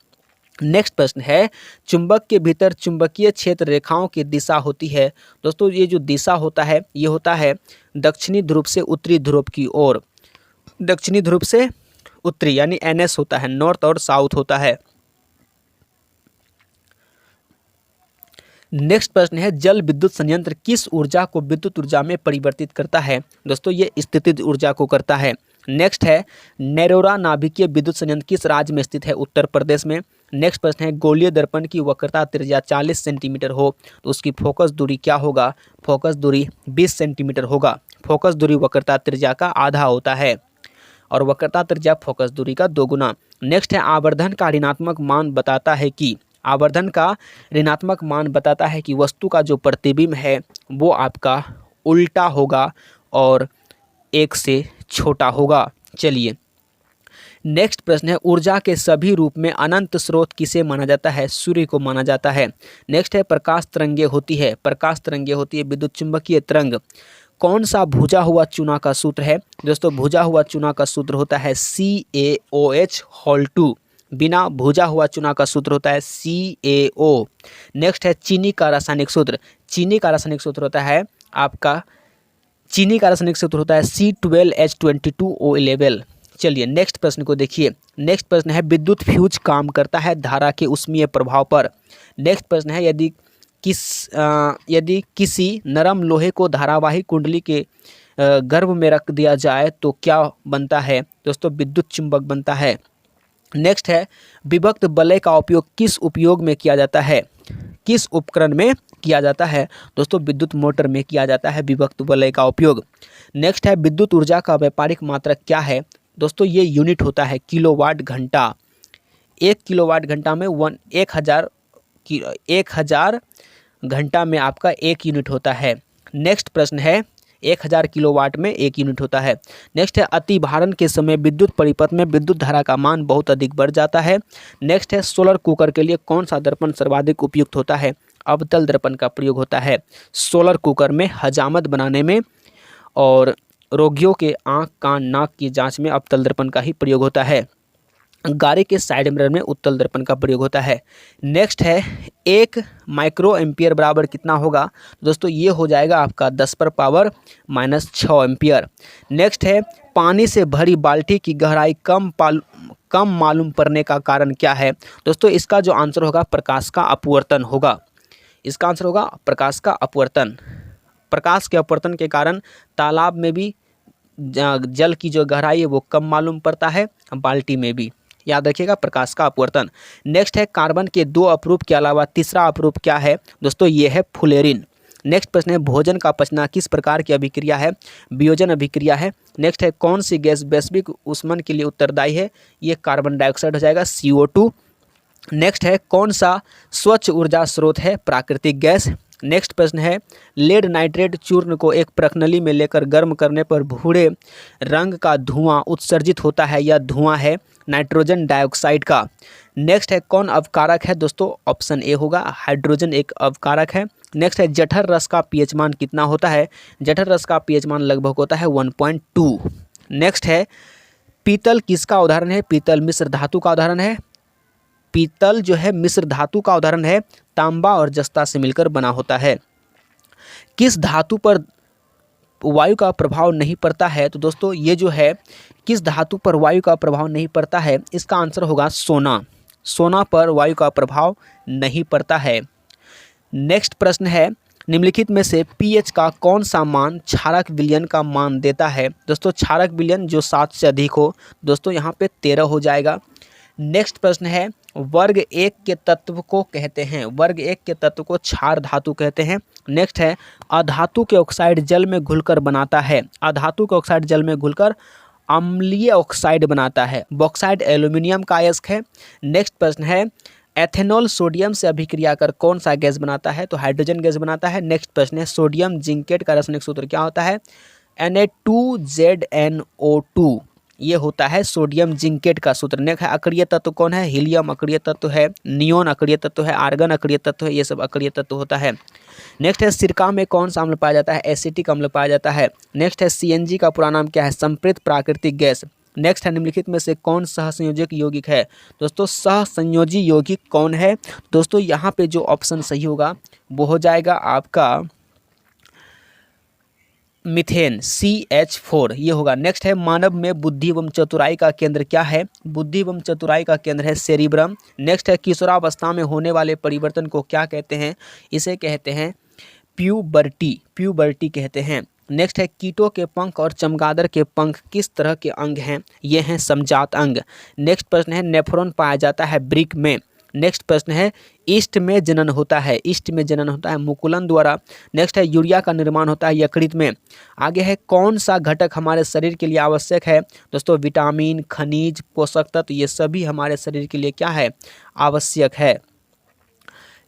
Speaker 1: नेक्स्ट प्रश्न है, चुंबक के भीतर चुंबकीय क्षेत्र रेखाओं की दिशा होती है। दोस्तों ये जो दिशा होता है ये होता है दक्षिणी ध्रुव से उत्तरी ध्रुव की ओर। दक्षिणी ध्रुव से उत्तरी यानी NS होता है, नॉर्थ और साउथ होता है। नेक्स्ट प्रश्न है, जल विद्युत संयंत्र किस ऊर्जा को विद्युत ऊर्जा में परिवर्तित करता है? दोस्तों ये स्थितिज ऊर्जा को करता है। नेक्स्ट है, नैरोरा नाभिकीय विद्युत संयंत्र किस राज्य में स्थित है? उत्तर प्रदेश में। नेक्स्ट प्रश्न है, गोलीय दर्पण की वक्रता त्रिज्या 40 सेंटीमीटर हो तो उसकी फोकस दूरी क्या होगा? फोकस दूरी 20 सेंटीमीटर होगा। फोकस दूरी वक्रता त्रिज्या का आधा होता है और वक्रता त्रिज्या फोकस दूरी का 2 गुना। नेक्स्ट है, आवर्धन का ऋणात्मक मान बताता है कि आवर्धन का ऋणात्मक मान बताता है कि वस्तु का जो प्रतिबिंब है वो आपका उल्टा होगा और 1 से छोटा होगा। चलिए नेक्स्ट प्रश्न है, ऊर्जा के सभी रूप में अनंत स्रोत किसे माना जाता है? सूर्य को माना जाता है। नेक्स्ट है, प्रकाश तरंगे होती है। प्रकाश तरंगे होती है विद्युत चुंबकीय तरंग। कौन सा भुजा हुआ चूना का सूत्र है? दोस्तों भुजा हुआ चूना का सूत्र होता है CaOH2। बिना भुजा हुआ चूना का सूत्र होता है CaO। नेक्स्ट है, चीनी का रासायनिक सूत्र। चीनी का रासायनिक सूत्र होता है आपका C12H22O11। चलिए नेक्स्ट प्रश्न को देखिए। नेक्स्ट प्रश्न है, विद्युत फ्यूज काम करता है धारा के ऊष्मीय प्रभाव पर। नेक्स्ट प्रश्न है, यदि किसी नरम लोहे को धारावाही कुंडली के गर्भ में रख दिया जाए तो क्या बनता है? दोस्तों विद्युत चुंबक बनता है। नेक्स्ट है, विभक्त वलय का उपयोग किस उपयोग में किया जाता है? किस उपकरण में किया जाता है? दोस्तों विद्युत मोटर में किया जाता है विभक्त वलय का उपयोग। नेक्स्ट है, विद्युत ऊर्जा का व्यापारिक मात्रक क्या है? दोस्तों ये यूनिट होता है किलोवाट घंटा। 1 किलोवाट घंटा में 1000 घंटा में आपका 1 यूनिट होता है। नेक्स्ट प्रश्न है, 1000 किलोवाट में 1 यूनिट होता है। नेक्स्ट है, अति भारण के समय विद्युत परिपथ में विद्युत धारा का मान बहुत अधिक बढ़ जाता है। नेक्स्ट है, सोलर कुकर के लिए कौन सा दर्पण सर्वाधिक उपयुक्त होता है? अवतल दर्पण का प्रयोग होता है सोलर कुकर में हजामत बनाने में, और रोगियों के आँख कान नाक की जांच में अवतल दर्पण का ही प्रयोग होता है। गाड़ी के साइड मिरर में उत्तल दर्पण का प्रयोग होता है। नेक्स्ट है, 1 माइक्रो एम्पियर बराबर कितना होगा? दोस्तों ये हो जाएगा आपका 10⁻⁻6 एम्पियर। नेक्स्ट है, पानी से भरी बाल्टी की गहराई कम मालूम पड़ने का कारण क्या है? दोस्तों इसका जो आंसर होगा प्रकाश का अपवर्तन होगा। इसका आंसर होगा प्रकाश का अपवर्तन। प्रकाश के अपवर्तन के कारण तालाब में भी जल की जो गहराई है वो कम मालूम पड़ता है, बाल्टी में भी। याद रखिएगा प्रकाश का अपवर्तन। नेक्स्ट है, कार्बन के 2 अपरूप के अलावा तीसरा अपरूप क्या है? दोस्तों ये है फ्लोरीन। नेक्स्ट प्रश्न है, भोजन का पचना किस प्रकार की अभिक्रिया है? वियोजन अभिक्रिया है। नेक्स्ट है, कौन सी गैस वैश्विक ऊष्मन के लिए उत्तरदायी है? ये कार्बन डाइऑक्साइड हो जाएगा CO2। नेक्स्ट है, कौन सा स्वच्छ ऊर्जा स्रोत है? प्राकृतिक गैस। नेक्स्ट प्रश्न है, लेड नाइट्रेट चूर्ण को एक प्रखनली में लेकर गर्म करने पर भूरे रंग का धुआं उत्सर्जित होता है, यह धुआं है नाइट्रोजन डाइऑक्साइड का। नेक्स्ट है, कौन अवकारक है? दोस्तों ऑप्शन ए होगा, हाइड्रोजन एक अवकारक है। नेक्स्ट है, जठर रस का पीएच मान कितना होता है? जठर रस का पीएच मान लगभग होता है 1.2। नेक्स्ट है, पीतल किसका उदाहरण है? पीतल मिश्र धातु का उदाहरण है। पीतल जो है मिश्र धातु का उदाहरण है, तांबा और जस्ता से मिलकर बना होता है। किस धातु पर वायु का प्रभाव नहीं पड़ता है? तो दोस्तों ये जो है किस धातु पर वायु का प्रभाव नहीं पड़ता है, इसका आंसर होगा सोना। सोना पर वायु का प्रभाव नहीं पड़ता है। नेक्स्ट प्रश्न है, निम्नलिखित में से पीएच का कौन सा मान क्षारक विलयन का मान देता है? दोस्तों क्षारक विलयन जो 7 से अधिक हो, दोस्तों यहाँ पे 13 हो जाएगा। नेक्स्ट प्रश्न है, वर्ग 1 के तत्व को कहते हैं, वर्ग 1 के तत्व को क्षार धातु कहते हैं। नेक्स्ट है, अधातु के ऑक्साइड जल में घुलकर बनाता है, अधातु के ऑक्साइड जल में घुलकर अम्लीय ऑक्साइड बनाता है। बॉक्साइड एल्यूमिनियम का अयस्क है। नेक्स्ट प्रश्न है, एथेनॉल सोडियम से अभिक्रिया कर कौन सा गैस बनाता है? तो हाइड्रोजन गैस बनाता है। नेक्स्ट प्रश्न है, सोडियम जिंकेट का रासायनिक सूत्र क्या होता है? Na2ZnO2। ये होता है सोडियम जिंकेट का सूत्र। नेक्स्ट है अक्रिय तत्व कौन है, हीलियम अक्रिय तत्व है, नियोन अक्रिय तत्व है, आर्गन अक्रिय तत्व है, ये सब अक्रिय तत्व होता है। नेक्स्ट है सिरका में कौन सा अम्ल पाया जाता है, एसिटिक अम्ल पाया जाता है। नेक्स्ट है सीएनजी का पूरा नाम क्या है, संप्रेरित प्राकृतिक गैस। नेक्स्ट है निम्नलिखित में से कौन सहसंयोजक यौगिक है, दोस्तों सहसंयोजी यौगिक कौन है, दोस्तों यहाँ पे जो ऑप्शन सही होगा वो हो जाएगा आपका मीथेन CH4 ये होगा। नेक्स्ट है मानव में बुद्धि एवं चतुराई का केंद्र क्या है, बुद्धि एवं चतुराई का केंद्र है सेरिब्रम। नेक्स्ट है किशोरावस्था में होने वाले परिवर्तन को क्या कहते हैं, इसे कहते हैं प्यूबर्टी, प्यूबर्टी कहते हैं। नेक्स्ट है कीटों के पंख और चमगादड़ के पंख किस तरह के अंग हैं, ये हैं समजात अंग। नेक्स्ट प्रश्न है नेफ्रॉन पाया जाता है ब्रिक में। नेक्स्ट प्रश्न है ईस्ट में जनन होता है, ईस्ट में जनन होता है मुकुलन द्वारा। नेक्स्ट है यूरिया का निर्माण होता है यकृत में। आगे है कौन सा घटक हमारे शरीर के लिए आवश्यक है, दोस्तों विटामिन, खनिज, पोषक तत्व ये सभी हमारे शरीर के लिए क्या है, आवश्यक है।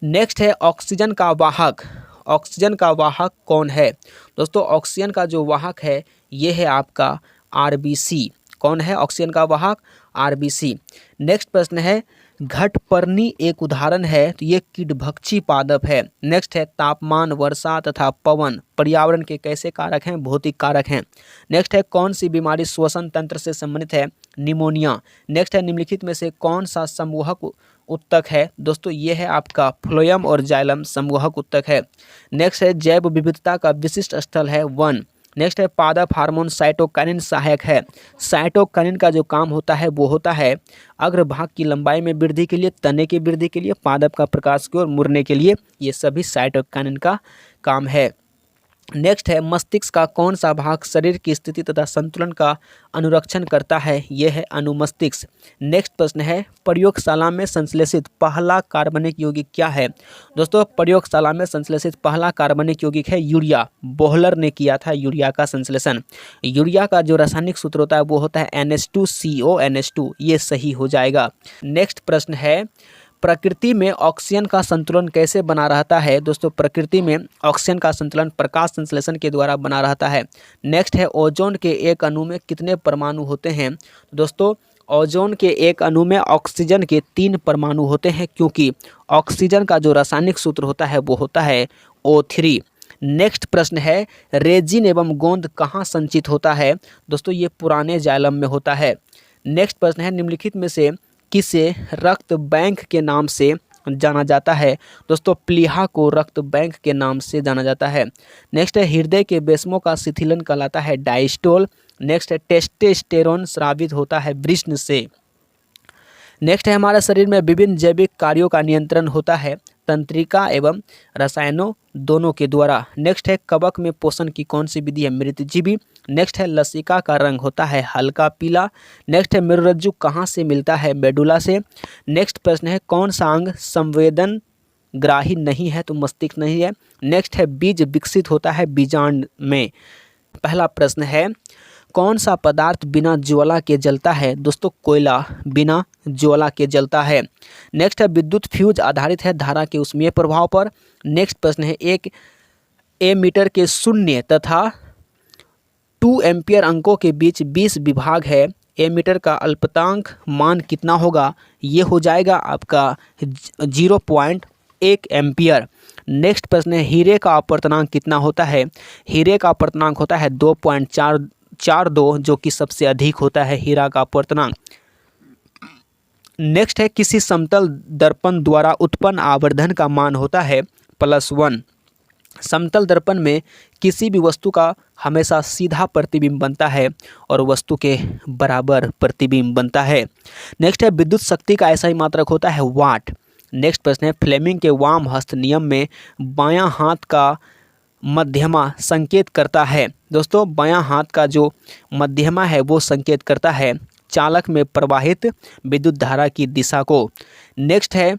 Speaker 1: नेक्स्ट है ऑक्सीजन का वाहक, ऑक्सीजन का वाहक कौन है, दोस्तों ऑक्सीजन का जो वाहक है ये है आपका RBC। कौन है ऑक्सीजन का वाहक, RBC। नेक्स्ट प्रश्न है घटपर्णी एक उदाहरण है, तो ये कीटभक्षी पादप है। नेक्स्ट है तापमान, वर्षा तथा पवन पर्यावरण के कैसे कारक हैं, भौतिक कारक हैं। नेक्स्ट है कौन सी बीमारी श्वसन तंत्र से संबंधित है, निमोनिया। नेक्स्ट है निम्नलिखित में से कौन सा समूहक उत्तक है, दोस्तों ये है आपका फ्लोएम और जाइलम समूहक उत्तक है। नेक्स्ट है जैव विविधता का विशिष्ट स्थल है वन। नेक्स्ट है पादप हार्मोन साइटोकाइनिन सहायक है। साइटोकाइनिन का जो काम होता है वो होता है अग्रभाग की लंबाई में वृद्धि के लिए, तने की वृद्धि के लिए, पादप का प्रकाश की ओर मुड़ने के लिए, ये सभी साइटोकाइनिन का काम है। नेक्स्ट है मस्तिष्क का कौन सा भाग शरीर की स्थिति तथा संतुलन का अनुरक्षण करता है, यह है अनुमस्तिष्क। नेक्स्ट प्रश्न है प्रयोगशाला में संश्लेषित पहला कार्बनिक यौगिक क्या है, दोस्तों प्रयोगशाला में संश्लेषित पहला कार्बनिक यौगिक है यूरिया। बोहलर ने किया था यूरिया का संश्लेषण। यूरिया का जो रासायनिक सूत्र होता है वो होता है NH2CO NH2, ये सही हो जाएगा। नेक्स्ट प्रश्न है प्रकृति में ऑक्सीजन का संतुलन कैसे बना रहता है, दोस्तों प्रकृति में ऑक्सीजन का संतुलन प्रकाश संश्लेषण के द्वारा बना रहता है। नेक्स्ट है ओजोन के एक अणु में कितने परमाणु होते हैं, दोस्तों ओजोन के एक अणु में ऑक्सीजन के 3 परमाणु होते हैं, क्योंकि ऑक्सीजन का जो रासायनिक सूत्र होता है वो होता है O3। नेक्स्ट प्रश्न है रेजिन एवं गोंद कहाँ संचित होता है, दोस्तों ये पुराने जाइलम में होता है। नेक्स्ट प्रश्न है निम्नलिखित में से किसे रक्त बैंक के नाम से जाना जाता है, दोस्तों प्लीहा को रक्त बैंक के नाम से जाना जाता है। नेक्स्ट है हृदय के बेस्मों का शिथिलन कहलाता है डायस्टोल। नेक्स्ट है टेस्टोस्टेरोन स्रावित होता है वृषण से। नेक्स्ट है हमारे शरीर में विभिन्न जैविक कार्यों का नियंत्रण होता है तंत्रिका एवं रसायनों दोनों के द्वारा। नेक्स्ट है कवक में पोषण की कौन सी विधि है, मृतजीवी। नेक्स्ट है लसिका का रंग होता है हल्का पीला। नेक्स्ट है मेरुरज्जु कहाँ से मिलता है, मेडुला से। नेक्स्ट प्रश्न है कौन सा अंग संवेदन ग्राही नहीं है, तो मस्तिष्क नहीं है। नेक्स्ट है बीज विकसित होता है बीजांड में। पहला प्रश्न है कौन सा पदार्थ बिना ज्वाला के जलता है, दोस्तों कोयला बिना ज्वाला के जलता है। नेक्स्ट है विद्युत फ्यूज आधारित है धारा के ऊष्मीय प्रभाव पर। नेक्स्ट प्रश्न है एक एमीटर के 0 तथा 2 एम्पियर अंकों के बीच 20 विभाग है, एमीटर का अल्पतांक मान कितना होगा, ये हो जाएगा आपका 0.1 एम्पियर। नेक्स्ट प्रश्न है हीरे का अपवर्तनांक कितना होता है, हीरे का अपवर्तनांक होता है 2.442, जो कि सबसे अधिक होता है हीरा का अपवर्तनांक। नेक्स्ट है किसी समतल दर्पण द्वारा उत्पन्न आवर्धन का मान होता है +1। समतल दर्पण में किसी भी वस्तु का हमेशा सीधा प्रतिबिंब बनता है और वस्तु के बराबर प्रतिबिंब बनता है। नेक्स्ट है विद्युत शक्ति का ऐसा ही मात्रक होता है वाट। नेक्स्ट प्रश्न है फ्लेमिंग के वाम हस्त नियम में बायां हाथ का मध्यमा संकेत करता है, दोस्तों बायां हाथ का जो मध्यमा है वो संकेत करता है चालक में प्रवाहित विद्युत धारा की दिशा को। नेक्स्ट है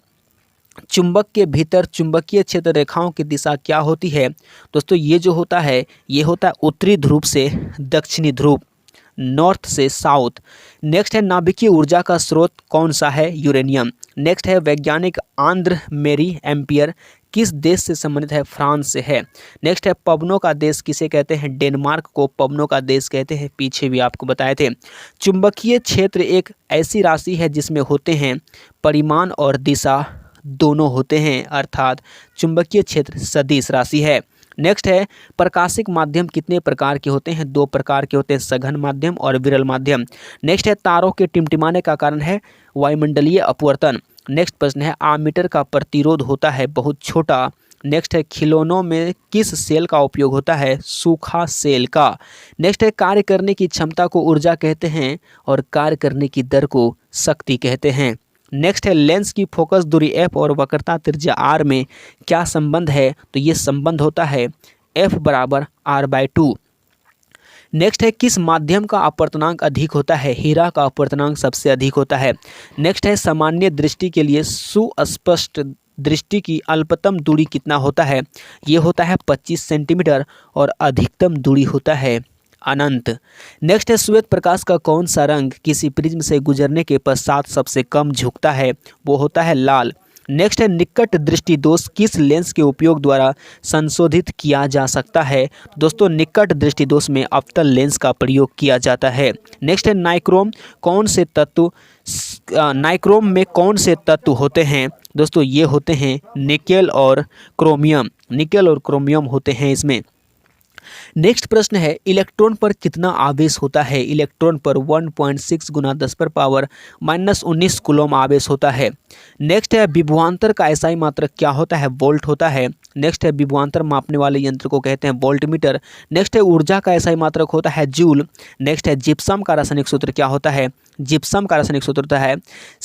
Speaker 1: चुंबक के भीतर चुंबकीय क्षेत्र रेखाओं की दिशा क्या होती है, दोस्तों ये जो होता है ये होता है उत्तरी ध्रुव से दक्षिणी ध्रुव, नॉर्थ से साउथ। नेक्स्ट है नाभिकीय ऊर्जा का स्रोत कौन सा है, यूरेनियम। नेक्स्ट है वैज्ञानिक आंद्र मेरी एम्पियर किस देश से संबंधित है? फ्रांस से है। नेक्स्ट है पवनों का देश किसे कहते हैं? डेनमार्क को पवनों का देश कहते हैं, पीछे भी आपको बताए थे। चुंबकीय क्षेत्र एक ऐसी राशि है जिसमें होते हैं परिमाण और दिशा दोनों होते हैं, अर्थात चुंबकीय क्षेत्र सदिश राशि है। नेक्स्ट है प्रकाशिक माध्यम कितने प्रकार के होते हैं? 2 प्रकार के होते हैं, सघन माध्यम और विरल माध्यम। नेक्स्ट है तारों के टिमटिमाने का कारण है वायुमंडलीय अपवर्तन। नेक्स्ट प्रश्न है आमीटर का प्रतिरोध होता है बहुत छोटा। नेक्स्ट है खिलौनों में किस सेल का उपयोग होता है? सूखा सेल का। नेक्स्ट है कार्य करने की क्षमता को ऊर्जा कहते हैं और कार्य करने की दर को शक्ति कहते हैं। नेक्स्ट है लेंस की फोकस दूरी f और वक्रता त्रिज्या r में क्या संबंध है? तो ये संबंध होता है f बराबर r/2। नेक्स्ट है किस माध्यम का अपवर्तनांक अधिक होता है? हीरा का अपवर्तनांक सबसे अधिक होता है। नेक्स्ट है सामान्य दृष्टि के लिए सुस्पष्ट दृष्टि की अल्पतम दूरी कितना होता है? ये होता है 25 सेंटीमीटर और अधिकतम दूरी होता है अनंत। नेक्स्ट है श्वेत प्रकाश का कौन सा रंग किसी प्रिज्म से गुजरने के पश्चात सबसे कम झुकता है? वो होता है लाल। नेक्स्ट है निकट दृष्टि दोष किस लेंस के उपयोग द्वारा संशोधित किया जा सकता है? दोस्तों निकट दृष्टि दोष में अवतल लेंस का प्रयोग किया जाता है। नेक्स्ट है नाइक्रोम में कौन से तत्व होते हैं? दोस्तों ये होते हैं निकेल और क्रोमियम होते हैं इसमें। नेक्स्ट प्रश्न है इलेक्ट्रॉन पर कितना आवेश होता है? इलेक्ट्रॉन पर 1.6 गुना 10⁻⁻19 कूलम आवेश होता है। नेक्स्ट है विभवांतर का एसआई मात्रक क्या होता है? वोल्ट होता है। नेक्स्ट है विभवांतर मापने वाले यंत्र को कहते हैं वोल्टमीटर। नेक्स्ट है ऊर्जा का एसआई मात्रक होता है जूल। नेक्स्ट है जिप्सम का रासायनिक सूत्र क्या होता है? जिप्सम का रासायनिक सूत्र होता है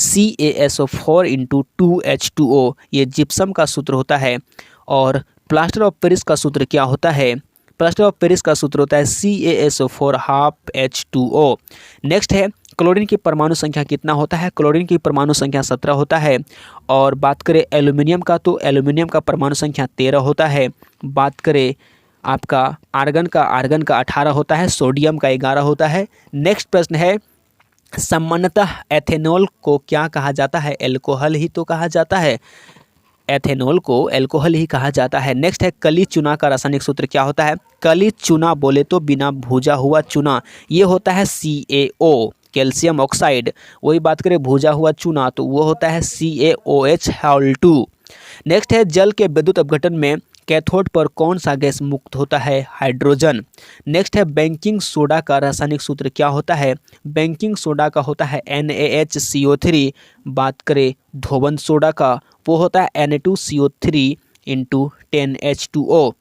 Speaker 1: CaSO4 × 2H2O, ये जिप्सम का सूत्र होता है। और प्लास्टर ऑफ पेरिस का सूत्र क्या होता है? प्लास्टर ऑफ पेरिस का सूत्र होता है CaSO4 12H2O। नेक्स्ट है क्लोरीन की परमाणु संख्या कितना होता है? क्लोरीन की परमाणु संख्या 17 होता है। और बात करें एल्यूमिनियम का तो एल्यूमिनियम का परमाणु संख्या 13 होता है। बात करें आपका आर्गन का 18 होता है। सोडियम का 11 होता है। नेक्स्ट प्रश्न है सामान्यतः एथेनॉल को क्या कहा जाता है? एल्कोहल ही तो कहा जाता है। एथेनॉल को एल्कोहल ही कहा जाता है। नेक्स्ट है कली चूना का रासायनिक सूत्र क्या होता है? कली चूना बोले तो बिना भूजा हुआ चूना, ये होता है CaO कैल्शियम ऑक्साइड। वही बात करें भूजा हुआ चूना तो वो होता है CaOH Hal2। नेक्स्ट है जल के विद्युत अपघटन में कैथोड पर कौन सा गैस मुक्त होता है? हाइड्रोजन। नेक्स्ट है बेकिंग सोडा का रासायनिक सूत्र क्या होता है? बेकिंग सोडा का होता है NaHCO3। बात करें धोवन सोडा का वो होता है Na2CO3 × 10H2O।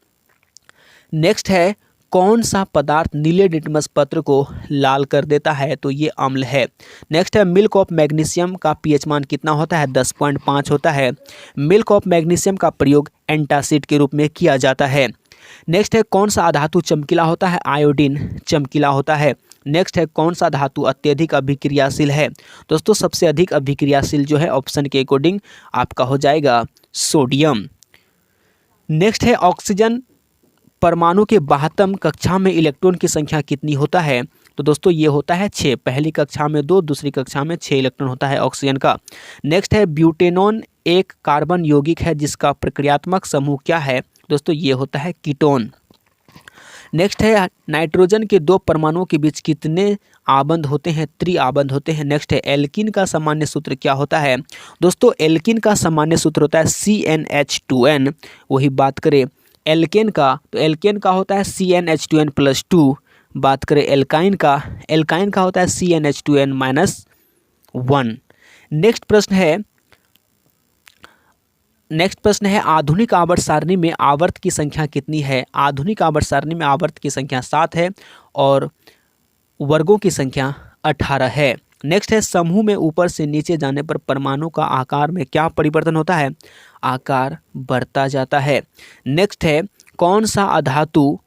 Speaker 1: नेक्स्ट है कौन सा पदार्थ नीले लिटमस पत्र को लाल कर देता है? तो ये अम्ल है। नेक्स्ट है मिल्क ऑफ मैग्नीशियम का pH मान कितना होता है? 10.5 होता है। मिल्क ऑफ मैग्नीशियम का प्रयोग एंटासिड के रूप में किया जाता है। नेक्स्ट है कौन सा धातु चमकीला होता है? आयोडीन चमकीला होता है। नेक्स्ट है कौन सा धातु अत्यधिक अभिक्रियाशील है? दोस्तों सबसे अधिक अभिक्रियाशील जो है ऑप्शन के अकॉर्डिंग आपका हो जाएगा सोडियम। नेक्स्ट है ऑक्सीजन परमाणु के 72 कक्षा में इलेक्ट्रॉन की संख्या कितनी होता है? तो दोस्तों ये होता है 6। पहली कक्षा में 2, दूसरी कक्षा में 6 इलेक्ट्रॉन होता है ऑक्सीजन का। नेक्स्ट है ब्यूटेनॉन एक कार्बन यौगिक है जिसका प्रक्रियात्मक समूह क्या है? दोस्तों ये होता है कीटोन। नेक्स्ट है नाइट्रोजन के 2 परमाणुओं के बीच कितने आबंध होते हैं? त्रिआबंध होते हैं। नेक्स्ट है एल्कीन का सामान्य सूत्र क्या होता है? दोस्तों एल्कीन का सामान्य सूत्र होता है CnH2n। वही बात करें एल्केन का तो एल्केन का होता है CnH2n+2। बात करें एल्काइन का होता है CnH2n-1। नेक्स्ट प्रश्न है आधुनिक आवर्त सारणी में आवर्त की संख्या कितनी है? आधुनिक आवर्त सारणी में आवर्त की संख्या 7 है और वर्गों की संख्या 18 है। नेक्स्ट है समूह में ऊपर से नीचे जाने पर परमाणु का आकार में क्या परिवर्तन होता है? आकार बढ़ता जाता है। नेक्स्ट है कौन सा अधातु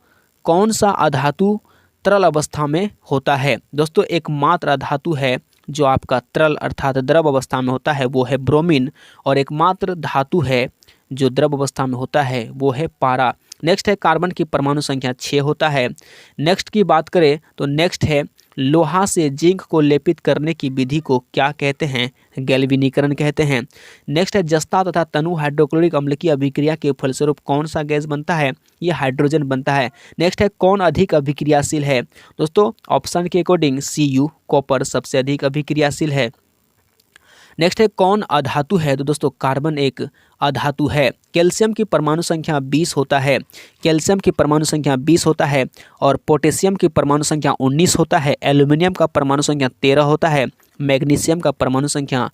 Speaker 1: तरल अवस्था में होता है? दोस्तों एकमात्र अधातु है जो आपका तरल अर्थात द्रव अवस्था में होता है वो है ब्रोमीन, और एकमात्र धातु है जो द्रव अवस्था में होता है वो है पारा। नेक्स्ट है कार्बन की परमाणु संख्या 6 होता है। नेक्स्ट की बात करें तो नेक्स्ट है लोहा से जिंक को लेपित करने की विधि को क्या कहते हैं? गैल्वेनीकरण कहते हैं। नेक्स्ट है जस्ता तथा तनु हाइड्रोक्लोरिक अम्ल की अभिक्रिया के फलस्वरूप कौन सा गैस बनता है? ये हाइड्रोजन बनता है। नेक्स्ट है कौन अधिक अभिक्रियाशील है? दोस्तों ऑप्शन के अकॉर्डिंग Cu कॉपर सबसे अधिक अभिक्रियाशील है। नेक्स्ट है कौन अधातु है? तो दोस्तों कार्बन एक अधातु है। कैल्शियम की परमाणु संख्या 20 होता है। कैल्शियम की परमाणु संख्या 20 होता है और पोटेशियम की परमाणु संख्या 19 होता है। एल्यूमिनियम का परमाणु संख्या 13 होता है। मैग्नीशियम का परमाणु संख्या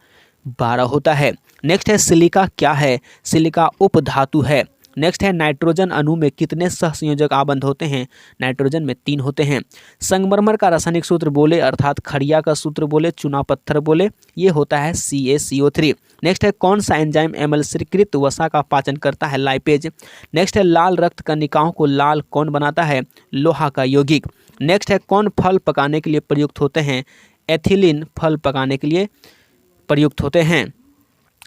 Speaker 1: 12 होता है। नेक्स्ट है सिलिका क्या है? सिलिका उपधातु है। नेक्स्ट है नाइट्रोजन अणु में कितने सहसंयोजक आबंध होते हैं? नाइट्रोजन में 3 होते हैं। संगमरमर का रासायनिक सूत्र बोले अर्थात खड़िया का सूत्र बोले, चूना पत्थर बोले, ये होता है CaCO3। नेक्स्ट है कौन सा एंजाइम एमल्सीकृत वसा का पाचन करता है? लाइपेज। नेक्स्ट है लाल रक्त कणिकाओं को लाल कौन बनाता है? लोहा का यौगिक। नेक्स्ट है कौन फल पकाने के लिए प्रयुक्त होते हैं? एथिलीन फल पकाने के लिए प्रयुक्त होते हैं।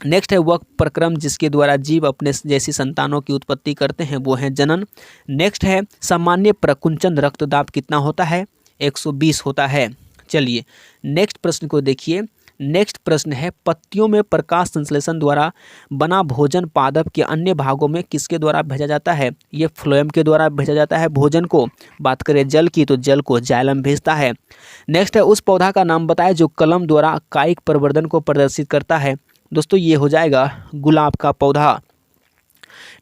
Speaker 1: नेक्स्ट है वह प्रक्रम जिसके द्वारा जीव अपने जैसी संतानों की उत्पत्ति करते हैं, वो है जनन। नेक्स्ट है सामान्य प्रकुंचन रक्तदाब कितना होता है? 120 होता है। चलिए नेक्स्ट प्रश्न को देखिए। नेक्स्ट प्रश्न है पत्तियों में प्रकाश संश्लेषण द्वारा बना भोजन पादप के अन्य भागों में किसके द्वारा भेजा जाता है? ये फ्लोएम के द्वारा भेजा जाता है भोजन को। बात करें जल की तो जल को जाइलम भेजता है। नेक्स्ट है उस पौधा का नाम बताएं जो कलम द्वारा कायिक प्रवर्धन को प्रदर्शित करता है। दोस्तों ये हो जाएगा गुलाब का पौधा।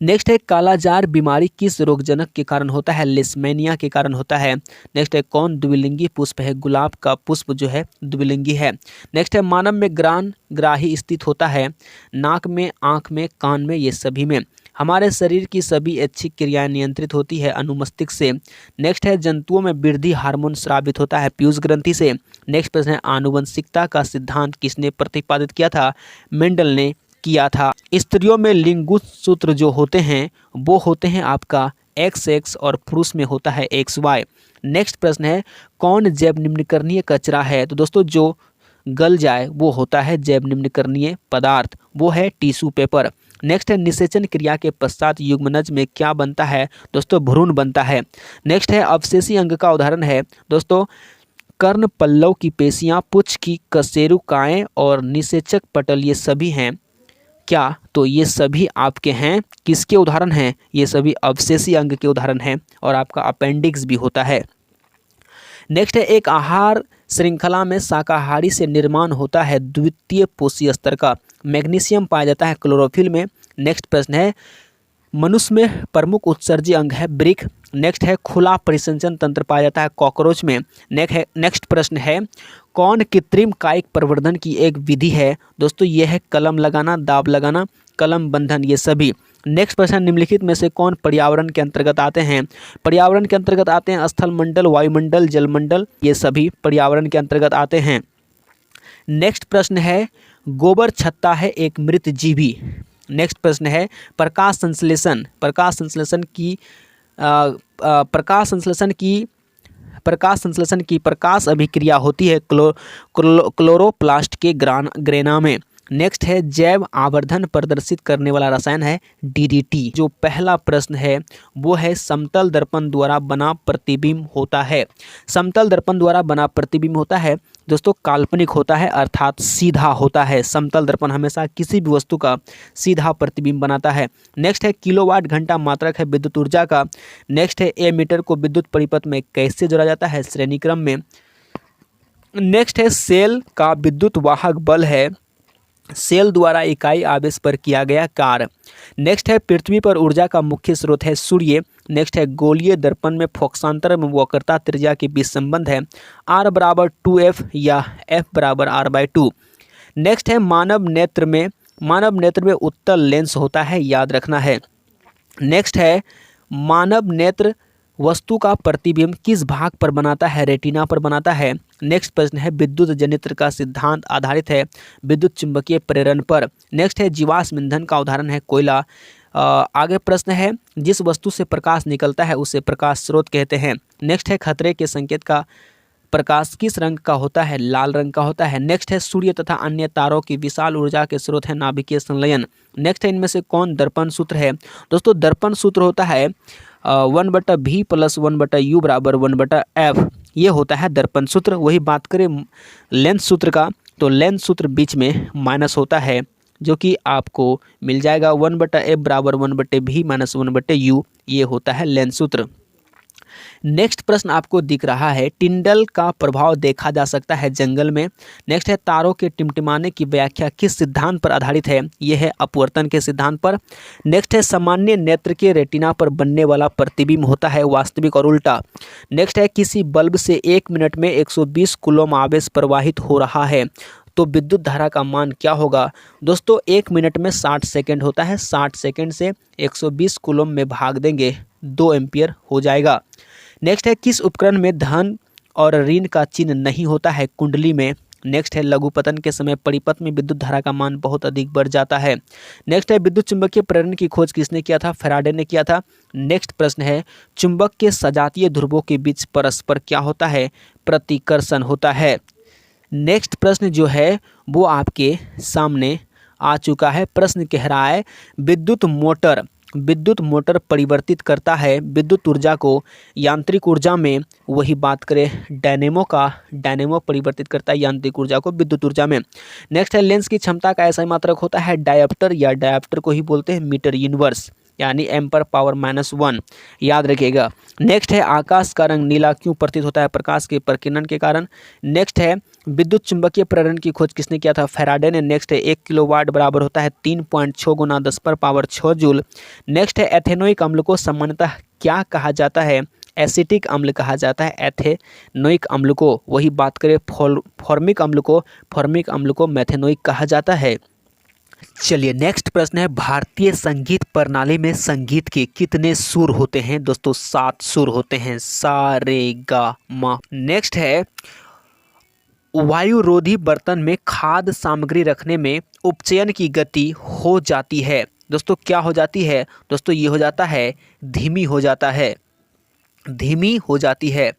Speaker 1: नेक्स्ट है कालाजार बीमारी किस रोगजनक के कारण होता है? लिस्मेनिया के कारण होता है। नेक्स्ट है कौन द्विलिंगी पुष्प है? गुलाब का पुष्प जो है द्विलिंगी है। नेक्स्ट है मानव में ग्राण ग्राही स्थित होता है? नाक में, आँख में, कान में, ये सभी में। हमारे शरीर की सभी ऐच्छिक क्रियाएं नियंत्रित होती है अनुमस्तिष्क से। नेक्स्ट है जंतुओं में वृद्धि हार्मोन स्रावित होता है पीयूष ग्रंथि से। नेक्स्ट प्रश्न है आनुवंशिकता का सिद्धांत किसने प्रतिपादित किया था? मेंडल ने किया था। स्त्रियों में लिंगसूत्र जो होते हैं वो होते हैं आपका XX और पुरुष में होता है XY। नेक्स्ट प्रश्न है कौन जैव निम्नकरणीय कचरा है? तो दोस्तों जो गल जाए वो होता है जैव निम्नकरणीय पदार्थ, वो है टिश्यू पेपर। नेक्स्ट है निषेचन क्रिया के पश्चात युग्मनज में क्या बनता है? दोस्तों भ्रूण बनता है। नेक्स्ट है अवशेषी अंग का उदाहरण है दोस्तों कर्ण पल्लव की पेशियां, पुच्छ की कशेरुकाएं और निषेचक पटल, ये सभी हैं क्या? तो ये सभी आपके हैं किसके उदाहरण हैं? ये सभी अवशेषी अंग के उदाहरण हैं और आपका अपेंडिक्स भी होता है। नेक्स्ट है एक आहार श्रृंखला में शाकाहारी से निर्माण होता है द्वितीय पोषी स्तर का। मैग्नीशियम पाया जाता है क्लोरोफिल में। नेक्स्ट प्रश्न है मनुष्य में प्रमुख उत्सर्जी अंग है वृक्क। नेक्स्ट है खुला परिसंचरण तंत्र पाया जाता है कॉकरोच में। नेक्स्ट प्रश्न है कौन कृत्रिम कायिक प्रवर्धन की एक विधि है? दोस्तों ये है कलम लगाना, दाब लगाना, कलम बंधन, ये सभी। नेक्स्ट प्रश्न निम्नलिखित में से कौन पर्यावरण के अंतर्गत आते हैं? पर्यावरण के अंतर्गत आते हैं स्थल मंडल, वायुमंडल, जलमंडल, ये सभी पर्यावरण के अंतर्गत आते हैं। नेक्स्ट प्रश्न है गोबर छत्ता है एक मृत जीवी। नेक्स्ट प्रश्न है प्रकाश संश्लेषण की प्रकाश अभिक्रिया होती है क्लोरोप्लास्ट के ग्रेना में। नेक्स्ट है जैव आवर्धन प्रदर्शित करने वाला रसायन है DDT। जो पहला प्रश्न है वो है समतल दर्पण द्वारा बना प्रतिबिंब होता है। समतल दर्पण द्वारा बना प्रतिबिंब होता है दोस्तों काल्पनिक होता है अर्थात सीधा होता है। समतल दर्पण हमेशा किसी भी वस्तु का सीधा प्रतिबिंब बनाता है। नेक्स्ट है किलोवाट घंटा मात्रक है विद्युत ऊर्जा का। नेक्स्ट है एमीटर को विद्युत परिपथ में कैसे जोड़ा जाता है? श्रेणी क्रम में। नेक्स्ट है सेल का विद्युत वाहक बल है सेल द्वारा इकाई आवेश पर किया गया कार्य। नेक्स्ट है पृथ्वी पर ऊर्जा का मुख्य स्रोत है सूर्य। नेक्स्ट है गोलीय दर्पण में फोकसांतर एवं वक्रता त्रिज्या के बीच संबंध है R बराबर 2F या F बराबर R/2। नेक्स्ट है मानव नेत्र में उत्तल लेंस होता है, याद रखना है। नेक्स्ट है मानव नेत्र वस्तु का प्रतिबिंब किस भाग पर बनाता है? रेटिना पर बनाता है। नेक्स्ट प्रश्न है विद्युत जनित्र का सिद्धांत आधारित है विद्युत चुंबकीय प्रेरण पर। नेक्स्ट है जीवाश्म ईंधन का उदाहरण है कोयला। आगे प्रश्न है जिस वस्तु से प्रकाश निकलता है उसे प्रकाश स्रोत कहते हैं। नेक्स्ट है खतरे के संकेत का प्रकाश किस रंग का होता है? लाल रंग का होता है। नेक्स्ट है सूर्य तथा अन्य तारों की विशाल ऊर्जा के स्रोत है नाभिकीय संलयन। नेक्स्ट है इनमें से कौन दर्पण सूत्र है? दोस्तों दर्पण सूत्र होता है 1/V + 1/U = 1/F। ये होता है दर्पण सूत्र। वही बात करें लेंस सूत्र का, तो लेंस सूत्र बीच में माइनस होता है, जो कि आपको मिल जाएगा 1/f बराबर 1/v माइनस 1/u। ये होता है लेंस सूत्र। नेक्स्ट प्रश्न आपको दिख रहा है, टिंडल का प्रभाव देखा जा सकता है जंगल में। नेक्स्ट है, तारों के टिमटिमाने की व्याख्या किस सिद्धांत पर आधारित है? यह है अपवर्तन के सिद्धांत पर। नेक्स्ट है, सामान्य नेत्र के रेटिना पर बनने वाला प्रतिबिंब होता है वास्तविक और उल्टा। नेक्स्ट है, किसी बल्ब से 1 मिनट में 120 कूलम आवेश प्रवाहित हो रहा है, तो विद्युत धारा का मान क्या होगा? दोस्तों 1 मिनट में 60 सेकंड होता है, 60 सेकंड से 120 कूलम में भाग देंगे 2 एम्पियर हो जाएगा। नेक्स्ट है, किस उपकरण में धन और ऋण का चिन्ह नहीं होता है? कुंडली में। नेक्स्ट है, लघुपतन के समय परिपथ में विद्युत धारा का मान बहुत अधिक बढ़ जाता है। नेक्स्ट है, विद्युत चुंबकीय प्रेरण की खोज किसने किया था? फैराडे ने किया था। नेक्स्ट प्रश्न है, चुंबक के सजातीय ध्रुवों के बीच परस्पर क्या होता है? प्रतिकर्षण होता है। नेक्स्ट प्रश्न जो है वो आपके सामने आ चुका है। प्रश्न कह रहा है, विद्युत मोटर परिवर्तित करता है विद्युत ऊर्जा को यांत्रिक ऊर्जा में। वही बात करें डायनेमो परिवर्तित करता है यांत्रिक ऊर्जा को विद्युत ऊर्जा में। नेक्स्ट है, लेंस की क्षमता का ऐसा मात्रक होता है डायोप्टर, या डायोप्टर को ही बोलते हैं मीटर यूनिवर्स, यानी m⁻⁻1, याद रखिएगा। नेक्स्ट है, आकाश का रंग नीला क्यों प्रतीत होता है? प्रकाश के प्रकीर्णन के कारण। नेक्स्ट है, विद्युत चुंबकीय प्रेरण की खोज किसने किया था? फैराडे ने। नेक्स्ट है, 1 किलोवाट बराबर होता है 3.6 गुना 10⁻6 जूल। नेक्स्ट है, एथेनोइक अम्ल को सामान्यतः क्या कहा जाता है? एसिटिक अम्ल कहा जाता है एथेनोइक अम्ल को। वही बात करें फॉर्मिक अम्ल को मेथेनोइक कहा जाता है। चलिए नेक्स्ट प्रश्न है, भारतीय संगीत प्रणाली में संगीत के कितने सुर होते हैं? दोस्तों 7 सुर होते हैं, सा रे गा मा। नेक्स्ट है, वायुरोधी बर्तन में खाद्य सामग्री रखने में उपचयन की गति हो जाती है। दोस्तों क्या हो जाती है? दोस्तों ये हो जाता है धीमी हो जाती है।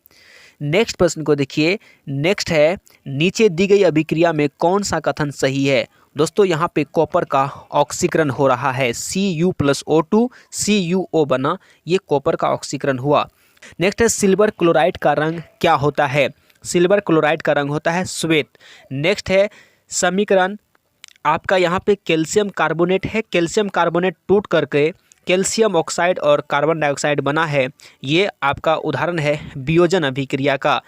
Speaker 1: नेक्स्ट प्रश्न को देखिए। नेक्स्ट है, नीचे दी गई अभिक्रिया में कौन सा कथन सही है? दोस्तों यहाँ पे कॉपर का ऑक्सीकरण हो रहा है, Cu+O2 CuO बना, ये कॉपर का ऑक्सीकरण हुआ। नेक्स्ट है, सिल्वर क्लोराइड का रंग क्या होता है? सिल्वर क्लोराइड का रंग होता है श्वेत। नेक्स्ट है, समीकरण आपका यहाँ पे कैल्शियम कार्बोनेट है, कैल्शियम कार्बोनेट टूट करके कैल्शियम ऑक्साइड और कार्बन डाइऑक्साइड बना है। ये आपका उदाहरण है वियोजन अभिक्रिया का।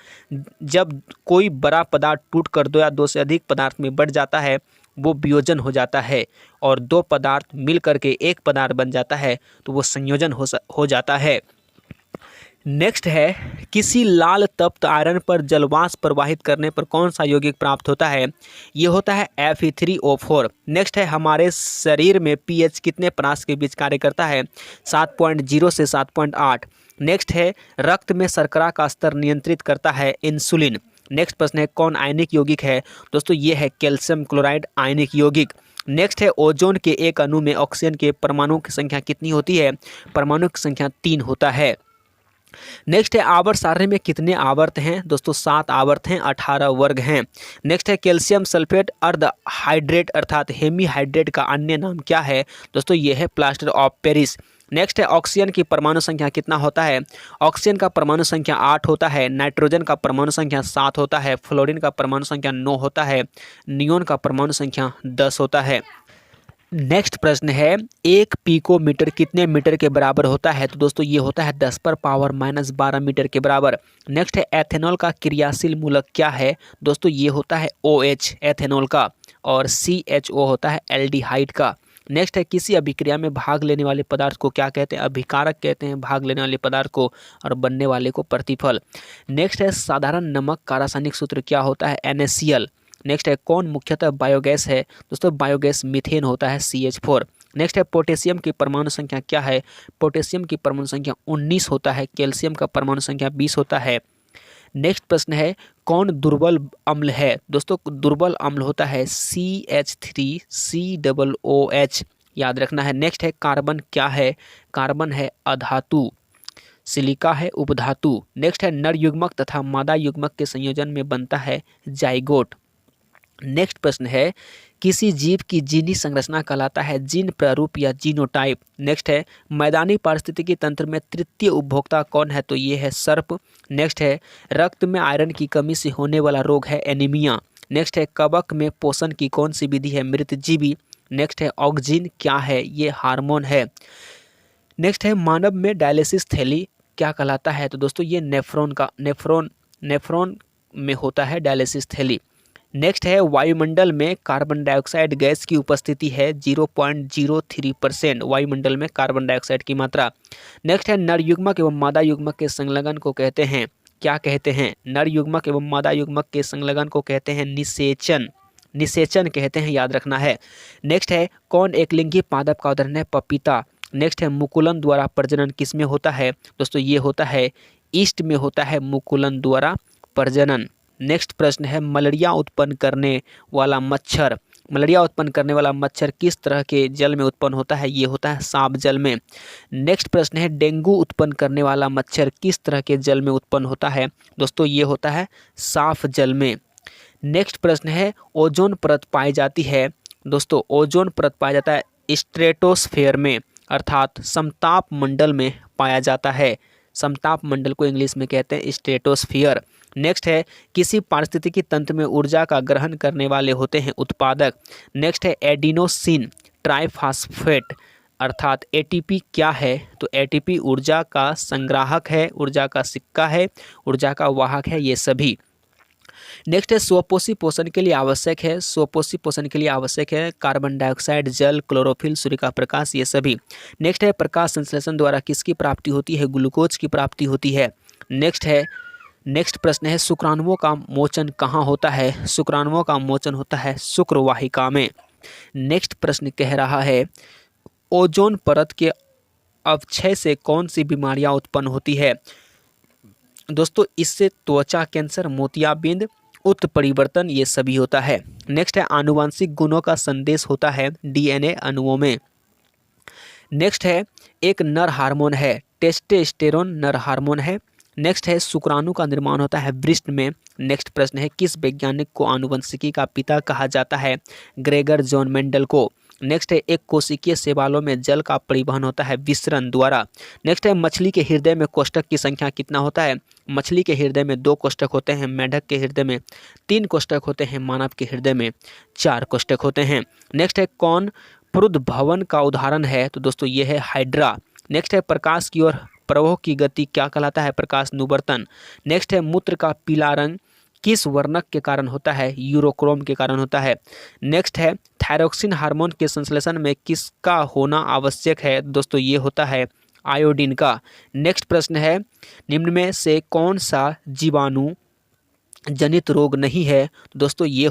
Speaker 1: जब कोई बड़ा पदार्थ टूट कर 2 या 2 से अधिक पदार्थ में बढ़ जाता है, वो वियोजन हो जाता है, और 2 पदार्थ मिल करके एक पदार्थ बन जाता है, तो वो संयोजन हो जाता है। नेक्स्ट है, किसी लाल तप्त आयरन पर जलवाष्प प्रवाहित करने पर कौन सा यौगिक प्राप्त होता है? ये होता है Fe3O4। नेक्स्ट है, हमारे शरीर में pH कितने परास के बीच कार्य करता है? 7.0 से 7.8। नेक्स्ट है, रक्त में शर्करा का स्तर नियंत्रित करता है इंसुलिन। नेक्स्ट प्रश्न है, कौन आयनिक यौगिक है? दोस्तों ये है कैल्शियम क्लोराइड आयनिक यौगिक। नेक्स्ट है, ओजोन के एक अणु में ऑक्सीजन के परमाणुओं की संख्या कितनी होती है? परमाणु की संख्या 3 होता है। नेक्स्ट है, आवर्त सारणी में कितने आवर्त हैं? दोस्तों 7 आवर्त हैं, 18 वर्ग हैं। नेक्स्ट है, कैल्शियम सल्फेट अर्ध हाइड्रेट अर्थात हेमी हाइड्रेट का अन्य नाम क्या है? दोस्तों ये है प्लास्टर ऑफ पेरिस। नेक्स्ट है, ऑक्सीजन की परमाणु संख्या कितना होता है? ऑक्सीजन का परमाणु संख्या 8 होता है, नाइट्रोजन का परमाणु संख्या 7 होता है, फ्लोरीन का परमाणु संख्या 9 होता है, नियोन का परमाणु संख्या 10 होता है। नेक्स्ट प्रश्न है, 1 पिकोमीटर कितने मीटर के बराबर होता है? तो दोस्तों ये होता है 10⁻⁻12 मीटर के बराबर। नेक्स्ट है, एथेनॉल का क्रियाशील मूलक क्या है? दोस्तों ये होता है OH एथेनॉल का, और CHO होता है एल्डिहाइड का। नेक्स्ट है, किसी अभिक्रिया में भाग लेने वाले पदार्थ को क्या कहते हैं? अभिकारक कहते हैं भाग लेने वाले पदार्थ को, और बनने वाले को प्रतिफल। नेक्स्ट है, साधारण नमक का रासायनिक सूत्र क्या होता है? NaCl। नेक्स्ट है, कौन मुख्यतः बायोगैस है? दोस्तों बायोगैस मीथेन होता है CH4। नेक्स्ट है, पोटेशियम की परमाणु संख्या क्या है? पोटेशियम की परमाणु संख्या 19 होता है, कैल्शियम का परमाणु संख्या 20 होता है। नेक्स्ट प्रश्न है, कौन दुर्बल अम्ल है? दोस्तों दुर्बल अम्ल होता है CH3COOH, याद रखना है। नेक्स्ट है, कार्बन क्या है? कार्बन है अधातु, सिलिका है उपधातु। नेक्स्ट है, नर युग्मक तथा मादा युग्मक के संयोजन में बनता है जाइगोट। नेक्स्ट प्रश्न है किसी जीव की जीनी संरचना कहलाता है जीन प्रारूप या जीनोटाइप। नेक्स्ट है मैदानी पारिस्थितिकी तंत्र में तृतीय उपभोक्ता कौन है, तो ये है सर्प। नेक्स्ट है रक्त में आयरन की कमी से होने वाला रोग है एनीमिया। नेक्स्ट है कवक में पोषण की कौन सी विधि है, मृतजीवी। नेक्स्ट है ऑक्जिन क्या है, ये हार्मोन है। नेक्स्ट है मानव में डायलिसिस थैली क्या कहलाता है, तो दोस्तों ये नेफ्रॉन में होता है डायलिसिस थैली। नेक्स्ट है वायुमंडल में कार्बन डाइऑक्साइड गैस की उपस्थिति है 0.03%, वायुमंडल में कार्बन डाइऑक्साइड की मात्रा। नेक्स्ट है नर युग्मक एवं मादा युग्मक के संलग्न को कहते हैं, क्या कहते हैं, नर युग्मक एवं मादा युग्मक के संलग्न को कहते हैं निषेचन, निषेचन कहते हैं, याद रखना है। नेक्स्ट है कौन एक लिंगी पादप का उदाहरण है, पपीता। नेक्स्ट है मुकुलन द्वारा प्रजनन किसमें होता है, दोस्तों ये होता है ईस्ट में होता है मुकुलन द्वारा प्रजनन। नेक्स्ट प्रश्न है मलेरिया उत्पन्न करने वाला मच्छर, मलेरिया उत्पन्न करने वाला मच्छर किस तरह के जल में उत्पन्न होता है, ये होता है साफ जल में। नेक्स्ट प्रश्न है डेंगू उत्पन्न करने वाला मच्छर किस तरह के जल में उत्पन्न होता है, दोस्तों ये होता है साफ जल में। नेक्स्ट प्रश्न है ओजोन परत पाई जाती है, दोस्तों ओजोन परत पाया जाता है स्ट्रेटोस्फेयर में, अर्थात समताप मंडल में पाया जाता है, समताप मंडल को इंग्लिश में कहते हैं स्ट्रेटोस्फियर। नेक्स्ट है किसी पारिस्थितिकी तंत्र में ऊर्जा का ग्रहण करने वाले होते हैं उत्पादक। नेक्स्ट है एडिनोसिन ट्राइफॉस्फेट अर्थात एटीपी क्या है, तो एटीपी ऊर्जा का संग्राहक है, ऊर्जा का सिक्का है, ऊर्जा का वाहक है, ये सभी। नेक्स्ट है स्वपोषी पोषण के लिए आवश्यक है, स्वपोषी पोषण के लिए आवश्यक है कार्बन डाइऑक्साइड, जल, क्लोरोफिल, सूर्य का प्रकाश, ये सभी। नेक्स्ट है प्रकाश संश्लेषण द्वारा किसकी प्राप्ति होती है, ग्लूकोज की प्राप्ति होती है। नेक्स्ट प्रश्न है शुक्राणुओं का मोचन कहाँ होता है, शुक्राणुओं का मोचन होता है शुक्रवाहिका में। नेक्स्ट प्रश्न कह रहा है ओजोन परत के अवक्षय से कौन सी बीमारियां उत्पन्न होती है, दोस्तों इससे त्वचा कैंसर, मोतियाबिंद, उत्परिवर्तन, ये सभी होता है। नेक्स्ट है आनुवांशिक गुणों का संदेश होता है डीएनए अणुओं में। नेक्स्ट है एक नर हार्मोन है टेस्टोस्टेरोन, नर हार्मोन है। नेक्स्ट है शुक्राणु का निर्माण होता है वृष्ण में। नेक्स्ट प्रश्न है किस वैज्ञानिक को आनुवंशिकी का पिता कहा जाता है, ग्रेगर जॉन मेंडल को। नेक्स्ट है एक कोशिकीय शैवालों में जल का परिवहन होता है विसरण द्वारा। नेक्स्ट है मछली के हृदय में कोष्ठक की संख्या कितना होता है, मछली के हृदय में 2 कोष्ठक होते हैं, मेढक के हृदय में 3 कोष्ठक होते हैं, मानव के हृदय में 4 कोष्ठक होते हैं। नेक्स्ट है कौन प्रुद्भवन का उदाहरण है, तो दोस्तों ये है हाइड्रा। नेक्स्ट है प्रकाश की ओर प्रवाह की गति क्या कहलाता है, प्रकाश अनुवर्तन। नेक्स्ट है मूत्र का पीला रंग किस वर्णक के कारण होता है, यूरोक्रोम के कारण होता है। नेक्स्ट है थायरोक्सिन हार्मोन के संश्लेषण में किसका होना आवश्यक है, दोस्तों ये होता है आयोडीन का। नेक्स्ट प्रश्न है निम्न में से कौन सा जीवाणु जनित रोग नहीं है, तो दोस्तों ये